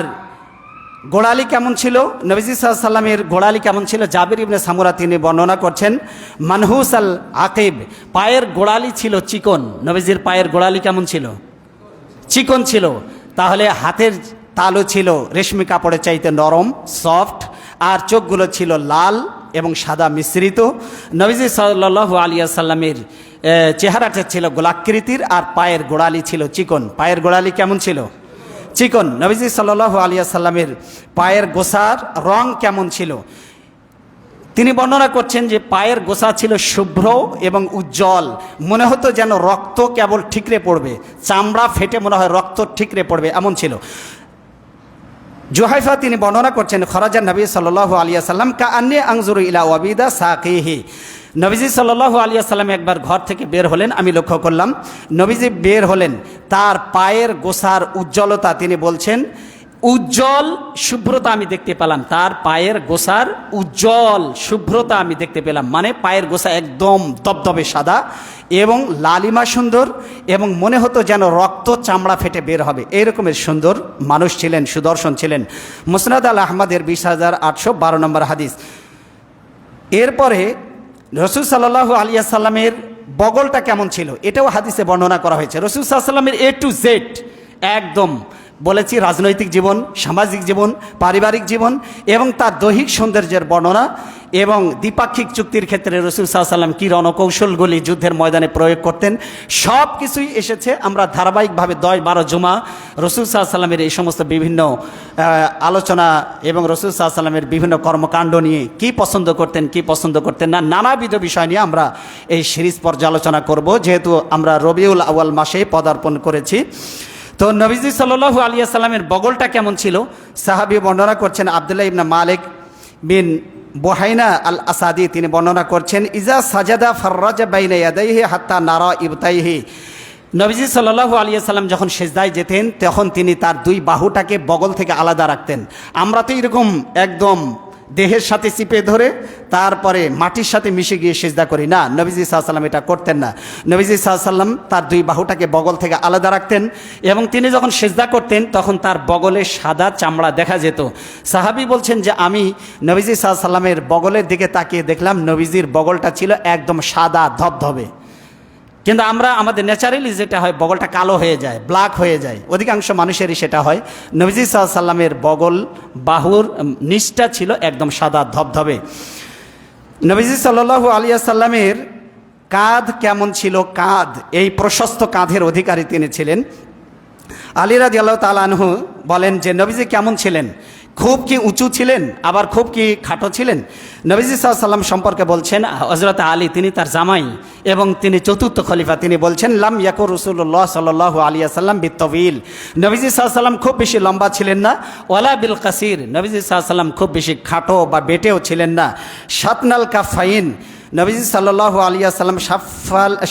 গোড়ালি কেমন ছিল? নবীজি সাল্লাল্লাহু আলাইহি সাল্লামের গোড়ালি কেমন ছিল? জাবির ইবনে সামুরা তিনি বর্ণনা করছেন মানহুস আল আকিব, পায়ের গোড়ালি ছিল চিকন। নবীজির পায়ের গোড়ালি কেমন ছিল? চিকন ছিল। তাহলে হাতের তালু ছিল রেশমি কাপড়ের চাইতে নরম, সফট, আর চোখগুলো ছিল লাল এবং সাদা মিশ্রিত। নবীজি সাল্লাল্লাহু আলাইহি সাল্লামের চেহারাটা ছিল গোলাকৃতির, আর পায়ের গোড়ালি ছিল চিকন। পায়ের গোড়ালি কেমন ছিল? চিকন। নবীজি সাল্লাল্লাহু আলাইহি সাল্লামের পায়ের গোছার রং কেমন ছিল? তিনি বর্ণনা করছেন যে পায়ের গোছা ছিল শুভ্র এবং উজ্জ্বল, মনে হতো যেন রক্ত কেবল ঠিকরে পড়বে, চামড়া ফেটে মনে হয় রক্ত ঠিকরে পড়বে, এমন ছিল। জুহাইফা তিনি বর্ণনা করছেন খরাজান নবী সাল্লাল্লাহু আলাইহি সাল্লাম কাআন্নী আনজুরু ইলা ওয়াবিদা সাকিহি, নবীজি সাল্লাল্লাহু আলাইহি সাল্লাম একবার ঘর থেকে বের হলেন, আমি লক্ষ্য করলাম নবীজি বের হলেন, তার পায়ের গোছার উজ্জ্বলতা তিনি বলছেন উজ্জ্বল শুভ্রতা আমি দেখতে পেলাম, তার পায়ের গোছার উজ্জ্বল শুভ্রতা আমি দেখতে পেলাম, মানে পায়ের গোছা একদম দবদবে সাদা এবং লালিমা সুন্দর, এবং মনে হতো যেন রক্ত চামড়া ফেটে বের হবে, এই রকমের সুন্দর মানুষ ছিলেন, সুদর্শন ছিলেন। মুসনাদ আল আহমদের 20,812 নম্বর হাদিস। এরপরে রাসূল সাল্লাল্লাহু আলাইহি সাল্লামের বগলটা কেমন ছিল? এটাও হাদিসে বর্ণনা করা হয়েছে। রাসূল সাল্লাল্লাহু আলাইহি সাল্লামের A to Z একদম বলেছি, রাজনৈতিক জীবন, সামাজিক জীবন, পারিবারিক জীবন এবং তার দৈহিক সৌন্দর্যের বর্ণনা, এবং দ্বিপাক্ষিক চুক্তির ক্ষেত্রে রাসূল সাল্লাল্লাহু আলাইহি সাল্লাম কী রণকৌশলগুলি যুদ্ধের ময়দানে প্রয়োগ করতেন, সব কিছুই এসেছে। আমরা ধারাবাহিকভাবে 10-12 জুমা রাসূল সাল্লাল্লাহু আলাইহি সাল্লামের এই সমস্ত বিভিন্ন আলোচনা এবং রাসূল সাল্লাল্লাহু আলাইহি সাল্লামের বিভিন্ন কর্মকাণ্ড নিয়ে কী পছন্দ করতেন, কী পছন্দ করতেন না, নানাবিধ বিষয় নিয়ে আমরা এই সিরিজ পর্যালোচনা করব, যেহেতু আমরা রবিউল আউয়াল মাসে পদার্পণ করেছি। তো নবীজি সাল্লাল্লাহু আলাইহি সাল্লামের বগলটা কেমন ছিল? সাহাবী বর্ণনা করছেন আব্দুল্লাহ ইবনে মালিক বিন বুহাইনা আল আসাদি তিনি বর্ণনা করছেন ইজা সাজাদা ফাররাজা বাইনা ইয়াদাইহি হাত্তা নারা ইবতাইহি, নবীজি সাল্লাল্লাহু আলাইহি সাল্লাম যখন সেজদায় যেতেন তখন তিনি তার দুই বাহুটাকে বগল থেকে আলাদা রাখতেন। আমরা তো এরকম একদম দেহের সাথে চিপে ধরে তারপরে মাটির সাথে মিশে গিয়ে সেজদা করি না, নবীজি সাল্লাল্লাহু আলাইহি সাল্লাম এটা করতেন না। নবীজি সাল্লাল্লাহু আলাইহি সাল্লাম তার দুই বাহুটাকে বগল থেকে আলাদা রাখতেন, এবং তিনি যখন সেজদা করতেন তখন তার বগলে সাদা চামড়া দেখা যেত। সাহাবী বলছেন যে আমি নবীজি সাল্লাল্লাহু আলাইহি সাল্লামের বগলের দিকে তাকিয়ে দেখলাম নবীজির বগলটা ছিল একদম সাদা ধবধবে, কিন্তু আমরা আমাদের ন্যাচারালি যেটা হয় বগলটা কালো হয়ে যায়, ব্ল্যাক হয়ে যায়, অধিকাংশ মানুষেরই সেটা হয়। নবীজি সাল্লাল্লাহু আলাইহি সাল্লামের বগল বাহুর নিচটা ছিল একদম সাদা ধবধবে। নবীজি সাল্লাল্লাহু আলাইহি সাল্লামের কাঁধ কেমন ছিল? কাঁধ, এই প্রশস্ত কাঁধের অধিকারী তিনি ছিলেন। আলী রাদিয়াল্লাহু তাআলা আনহু বলেন যে নবীজি কেমন ছিলেন? খুব কি উঁচু ছিলেন, আবার খুব কি খাটো ছিলেন? নবীজি সাল্লাল্লাহু আলাইহি সাল্লাম সম্পর্কে বলছেন হযরত আলী, তিনি তার জামাই এবং তিনি চতুর্থ খলিফা, তিনি বলছেন লাম ইয়াকুর রাসূলুল্লাহ সাল্লাল্লাহু আলাইহি সাল্লাম বিত্তবিল, নবীজি সাল্লাল্লাহু আলাইহি সাল্লাম খুব বেশি লম্বা ছিলেন না, ওয়ালা বিল কাসির, নবীজি সাল্লাল্লাহু আলাইহি সাল্লাম খুব বেশি খাটো বা বেটেও ছিলেন না। শাতনাল কাফাইন, নবীজি সাল্লাল্লাহু আলাইহি সাল্লাম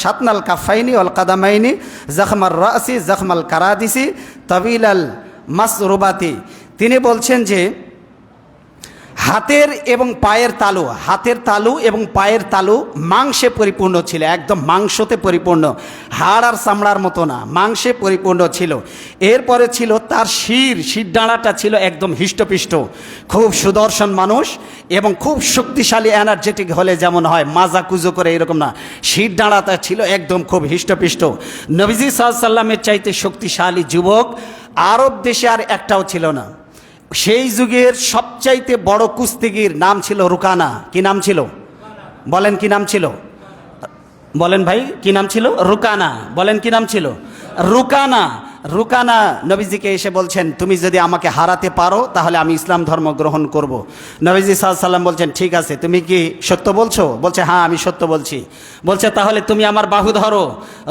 শাতনাল কাফাইনি ওয়াল কাদামাইনি জখমার রাসি জখমাল কারাদিসি তাবিলাল মাসরুবাতি, তিনি বলছেন যে হাতের এবং পায়ের তালু, হাতের তালু এবং পায়ের তালু মাংসে পরিপূর্ণ ছিল, একদম মাংসতে পরিপূর্ণ, হাড় আর চামড়ার মতো না, মাংসে পরিপূর্ণ ছিল। এরপরে ছিল তার শির ডাঁড়াটা ছিল একদম হিষ্টপিষ্ট, খুব সুদর্শন মানুষ এবং খুব শক্তিশালী এনার্জেটিক হলে যেমন হয় মাজা কুজো করে এরকম না, শির ডাঁড়াটা ছিল একদম খুব হিষ্টপিষ্ট। নবীজি সাল্লাল্লাহু আলাইহি সাল্লামের চাইতে শক্তিশালী যুবক আরব দেশে আর একটাও ছিল না। সেই যুগের সবচাইতে বড় কুস্তিগির নাম ছিল রুকানা। কি নাম ছিল? বলেন কি নাম ছিল? বলেন ভাই কি নাম ছিল? রুকানা। বলেন কি নাম ছিল? রুকানা। রুকানা নবীজিকে এসে বলছেন, তুমি যদি আমাকে হারাতে পারো তাহলে আমি ইসলাম ধর্ম গ্রহণ করব। নবীজি সাল্লাল্লাহু আলাইহি সাল্লাম বলছেন, ঠিক আছে, তুমি কি সত্য বলছো? বলছে, হ্যাঁ আমি সত্য বলছি। বলছে, তাহলে তুমি আমার বাহু ধরো।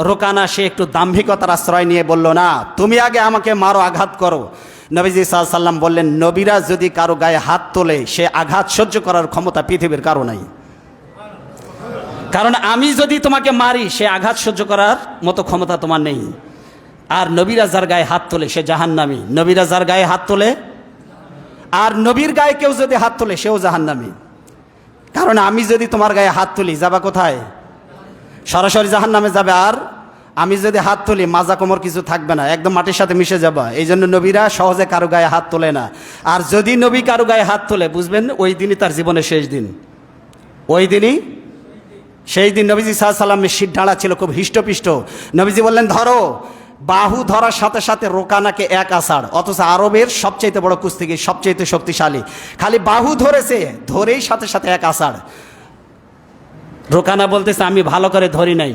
রুকানা সে একটু দাম্ভিকতার আশ্রয় নিয়ে বলল, না, তুমি আগে আমাকে মারো, আঘাত করো। নবীজি সাল্লাল্লাহু আলাইহি সাল্লাম বললেন, নবীরা যদি কারো গায়ে হাত তোলে সে আঘাত সহ্য করার ক্ষমতা পৃথিবীর কারো নাই। কারণ আমি যদি তোমাকে মারি সে আঘাত সহ্য করার মতো ক্ষমতা তোমার নেই। আর নবীরা যার গায়ে হাত তোলে সে জাহান্নামী। নবীরা যার গায়ে হাত তোলে, আর নবীর গায়ে কেউ যদি হাত তোলে সেও জাহান্নামী। কারণ আমি যদি তোমার গায়ে হাত তুলি, যাবা কোথায়? সরাসরি জাহান্নামে যাবে। আর আমি যদি হাত তুলি, মাজা কোমর কিছু থাকবে না, একদম মাটির সাথে মিশে যাবা। এই জন্য নবীরা সহজে কারো গায়ে হাত তোলে না। আর যদি নবী কারো গায়ে হাত তোলে, বুঝবেন ওই দিনই তার জীবনের শেষ দিন। ওই দিনই সেই দিন। নবীজি সাল্লাল্লাহু আলাইহি সাল্লামের শির ঢালা ছিল খুব হিষ্টপিষ্ট। নবীজি বললেন, ধরো। বাহু ধরার সাথে সাথে রোকানাকে এক আষাঢ়, অথচ আরবের সবচাইতে বড় কুস্তিগীর, সবচাইতে শক্তিশালী, খালি বাহু ধরেছে, ধরেই সাথে সাথে এক আষাঢ়। রোকানা বলতেছে, আমি ভালো করে ধরি নাই।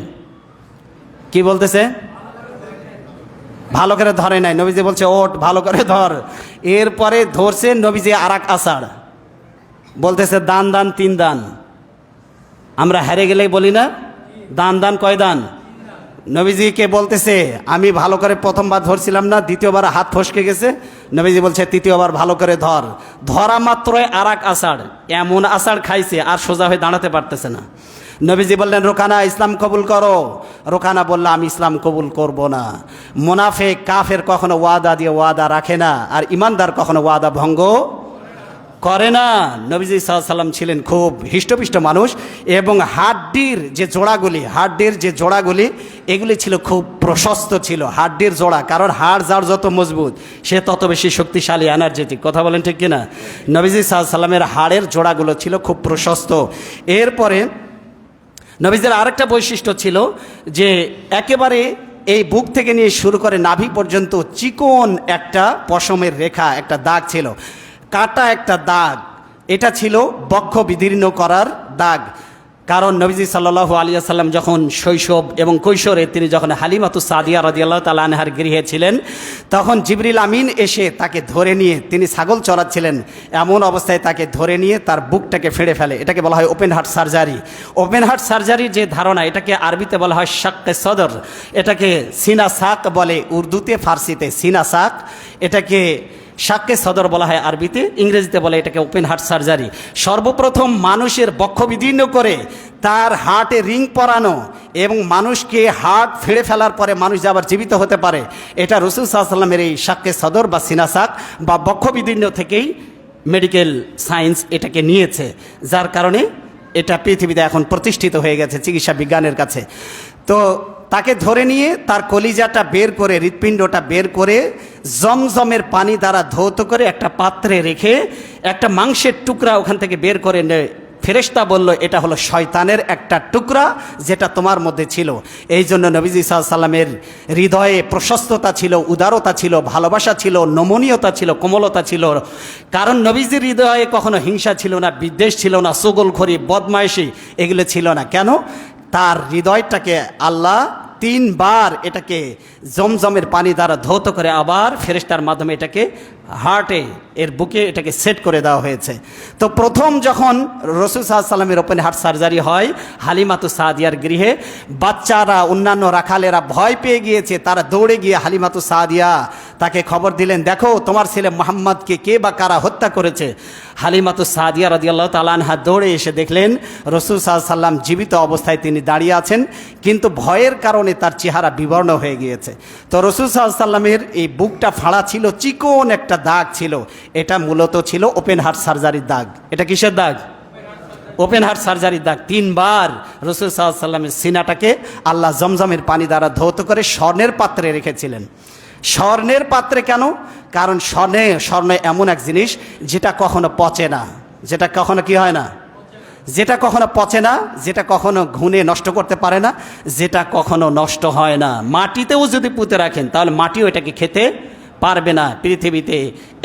কি বলতেছে? ভালো করে ধরে নাই। নবীজি বলছে, ওঠ, ভালো করে ধর। এরপরে ধরছে নবীজি আর এক আষাঢ়। বলতেছে, দান দান 3 দান। আমরা হেরে গেলেই বলি না, দান দান কয় দান? নবীজিকে বলতেছে, আমি ভালো করে প্রথমবার ধরছিলাম না, দ্বিতীয়বার হাত ফসকে গেছে। নবীজি বলছে, তৃতীয়বার ভালো করে ধর। ধরা মাত্রই আর এক আষাঢ়, এমন আষাঢ় খাইছে আর সোজা হয়ে দাঁড়াতে পারতেছে না। নবীজি বললেন, রোকানা ইসলাম কবুল করো। রোকানা বলল, আমি ইসলাম কবুল করব না। মুনাফিক কাফের কখনো ওয়াদা দিয়ে ওয়াদা রাখে না, আর ইমানদার কখনো ওয়াদা ভঙ্গ করে না। নবীজি সাল্লাল্লাহু আলাইহি সাল্লাম ছিলেন খুব হিষ্টপিষ্ট মানুষ, এবং হাড্ডির যে জোড়াগুলি এগুলি ছিল খুব প্রশস্ত ছিল, হাড্ডির জোড়া। কারণ হাড় যার যত মজবুত সে তত বেশি শক্তিশালী, এনার্জেটিক। কথা বলেন ঠিক কিনা? নবীজি সাল্লাল্লাহু আলাইহি সাল্লামের হাড়ের জোড়াগুলো ছিল খুব প্রশস্ত। এরপরে নবীজির আরেকটা বৈশিষ্ট্য ছিল যে একেবারে এই বুক থেকে নিয়ে শুরু করে নাভি পর্যন্ত চিকন একটা পশমের রেখা, একটা দাগ ছিল, কাটা একটা দাগ। এটা ছিল বক্ষ বিদীর্ণ করার দাগ। কারণ নবীজি সাল্লাল্লাহু আলাইহি ওয়াসাল্লাম যখন শৈশব এবং কৈশোরে তিনি যখন হালিমাতুস সাদিয়া রাদিয়াল্লাহু তাআলা আনহার গৃহে ছিলেন, তখন জিবরিল আমিন এসে তাকে ধরে নিয়ে, তিনি ছাগল চড়াচ্ছিলেন, এমন অবস্থায় তাকে ধরে নিয়ে তার বুকটাকে ফেড়ে ফেলে। এটাকে বলা হয় open heart surgery. Open heart সার্জারির যে ধারণা, এটাকে আরবিতে বলা হয় শাক্কে সদর, এটাকে সিনা সাক বলে উর্দুতে, ফার্সিতে সিনা সাক, এটাকে শাক্কে সদর বলা হয় আরবিতে, ইংরেজিতে বলে এটাকে ওপেন হার্ট সার্জারি। সর্বপ্রথম মানুষের বক্ষ বিদীর্ণ করে তার হার্টে রিং পরানো এবং মানুষকে হার্ট ফেড়ে ফেলার পরে মানুষ যে আবার জীবিত হতে পারে, এটা রাসূল সাল্লাল্লাহু আলাইহি ওয়াসাল্লামের এই শাক্কে সদর বা সিনাসাক বা বক্ষ বিদীর্ণ থেকেই মেডিকেল সায়েন্স এটাকে নিয়েছে, যার কারণে এটা পৃথিবীতে এখন প্রতিষ্ঠিত হয়ে গেছে চিকিৎসা বিজ্ঞানের কাছে। তো তাকে ধরে নিয়ে তার কলিজাটা বের করে, হৃৎপিণ্ডটা বের করে জমজমের পানি দ্বারা ধৌত করে একটা পাত্রে রেখে একটা মাংসের টুকরা ওখান থেকে বের করে নেয়। ফেরেশতা বলল, এটা হলো শয়তানের একটা টুকরা যেটা তোমার মধ্যে ছিল। এই জন্য নবীজি সাল্লাল্লাহু আলাইহি ওয়াসাল্লামের হৃদয়ে প্রশস্ততা ছিল, উদারতা ছিল, ভালোবাসা ছিল, নমনীয়তা ছিল, কোমলতা ছিল। কারণ নবীজির হৃদয়ে কখনো হিংসা ছিল না, বিদ্বেষ ছিল না, চুগলখড়ি, বদমাইশি এগুলো ছিল না। কেন? তার হৃদয়টাকে আল্লাহ 3 বার এটাকে জমজমের পানি দ্বারা ধৌত করে আবার ফেরেশতার মাধ্যমে এটাকে হার্টে, এর বুকে এটাকে সেট করে দেওয়া হয়েছে। তো প্রথম যখন রাসূল সাল্লাল্লাহু আলাইহি ওয়াসাল্লামের ওপেন হার্ট সার্জারি হয় হালিমাতুস সাদিয়ার গৃহে, বাচ্চারা, অন্যান্য রাখালেরা ভয় পেয়ে গিয়েছে। তারা দৌড়ে গিয়ে হালিমাতুস সাদিয়া তাকে খবর দিলেন, দেখো তোমার ছেলে মুহাম্মদকে কে বা কারা হত্যা করেছে। হালিমাতুস সাদিয়া রাদিয়াল্লাহু তাআলা আনহা দৌড়ে এসে দেখলেন রাসূল সাল্লাল্লাহু আলাইহি ওয়াসাল্লাম জীবিত অবস্থায় তিনি দাঁড়িয়ে আছেন, কিন্তু ভয়ের কারণে তার চেহারা বিবর্ণ হয়ে গিয়েছে। তো রাসূল সাল্লাল্লাহু আলাইহি ওয়াসাল্লামের এই বুকটা ফাড়া ছিল, চিকন একটা দাগ ছিল, এটা মূলত ছিল ওপেন হার্ট সার্জারির দাগ। এটা কিসের দাগ? ওপেন হার্ট সার্জারির দাগ। 3 বার রাসূল সাল্লাল্লাহু আলাইহি ওয়াসাল্লামের সিনাটাকে আল্লাহ জমজমের পানি দ্বারা ধৌত করে স্বর্ণের পাত্রে রেখেছিলেন। স্বর্ণের পাত্রে কেন? কারণ স্বর্ণ এমন এক জিনিস যেটা কখনো পচে না, যেটা কখনো কি হয় না, যেটা কখনো পচে না, যেটা কখনো ঘুনে নষ্ট করতে পারে না, যেটা কখনো নষ্ট হয় না। মাটিতেও যদি পুঁতে রাখেন তাহলে মাটিও এটাকে খেতে পারবে না পৃথিবীতে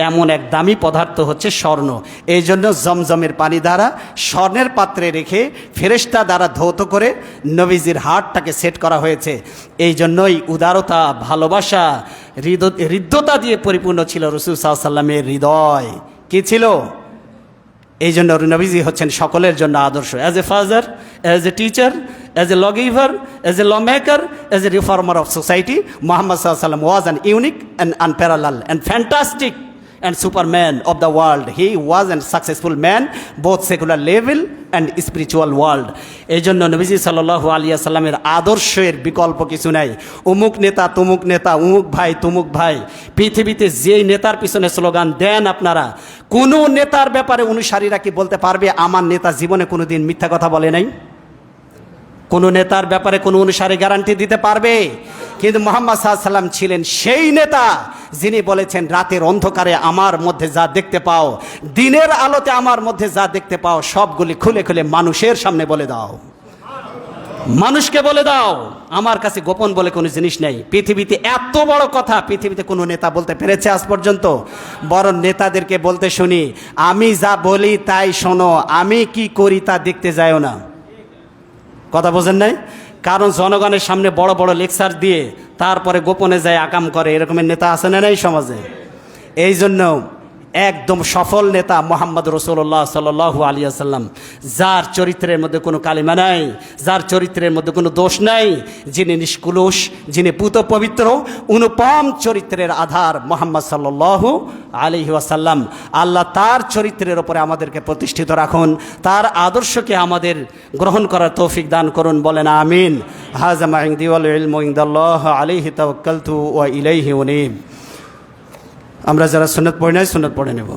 এমন এক দামি পদার্থ হচ্ছে স্বর্ণ। এই জন্য জমজমের পানি দ্বারা স্বর্ণের পাত্রে রেখে ফেরেশতা দ্বারা ধৌত করে নবীজির হার্টটাকে সেট করা হয়েছে। এই জন্যই উদারতা, ভালোবাসা, হৃদ্যতা দিয়ে পরিপূর্ণ ছিল রাসূল সাল্লাল্লাহু আলাইহি ওয়াসাল্লামের হৃদয়। কি ছিল? এই জন্য নবীজি হচ্ছেন সকলের জন্য আদর্শ। As a father, as a teacher, as a law giver, as a law maker, as a reformer of society, মোহাম্মদ সাল্লাল্লাহু আলাইহি ওয়াসাল্লাম was an unique and unparallel and fantastic and superman of the world. He was a successful man, both secular level and spiritual world. এই জন্য নবীজি সাল্লাল্লাহু আলাইহি ওয়াসাল্লামের আদর্শের বিকল্প কিছু নাই। অমুক নেতা, তমুক নেতা, অমুক ভাই, তমুক ভাই, পৃথিবীতে যেই নেতার পিছনে স্লোগান দেন আপনারা, কোনো নেতার ব্যাপারে অনুসারীরা কি বলতে পারবে আমার নেতা জীবনে কোনোদিন মিথ্যা কথা বলে নাই? কোনো নেতার ব্যাপারে কোনো অনুসারী গ্যারান্টি দিতে পারবে? কিন্তু মুহাম্মদ সাল্লাল্লাহু আলাইহি ওয়াসাল্লাম ছিলেন সেই নেতা যিনি বলেছেন, রাতের অন্ধকারে আমার মধ্যে যা দেখতে পাও, দিনের আলোতে আমার মধ্যে যা দেখতে পাও, সবগুলি খুলে খুলে মানুষের সামনে বলে দাও, মানুষকে বলে দাও। আমার কাছে গোপন বলে কোনো জিনিস নেই। পৃথিবীতে এত বড় কথা পৃথিবীতে কোনো নেতা বলতে পেরেছে আজ পর্যন্ত? বরং নেতাদেরকে বলতে শুনি, আমি যা বলি তাই শোনো, আমি কি করি তা দেখতে যাও না। কথা বোঝেন নাই? কারণ জনগণের সামনে বড় বড় লেকচার দিয়ে তারপরে গোপনে যায় আকাম করে, এরকমের নেতা আছে না নাই সমাজে? এই জন্য একদম সফল নেতা মুহাম্মদ রাসূলুল্লাহ সাল্লাল্লাহু আলাইহি ওয়াসাল্লাম, যার চরিত্রের মধ্যে কোনো কালিমা নাই, যার চরিত্রের মধ্যে কোনো দোষ নাই, যিনি নিষ্কুলুষ, যিনি পুত পবিত্র, অনুপম চরিত্রের আধার মুহাম্মদ সাল্লাল্লাহু আলাইহি ওয়াসাল্লাম। আল্লাহ তার চরিত্রের ওপরে আমাদেরকে প্রতিষ্ঠিত রাখুন, তার আদর্শকে আমাদের গ্রহণ করার তৌফিক দান করুন। বলেন আমিন। হাযা মা ইনদি ওয়াল ইলমু ইনদাল্লাহ আলাইহি তাওয়াক্কালতু ওয়া ইলাইহি উনীব। আমরা যারা সুন্নাত পড়ি নাই সুন্নাত পড়ে নেব।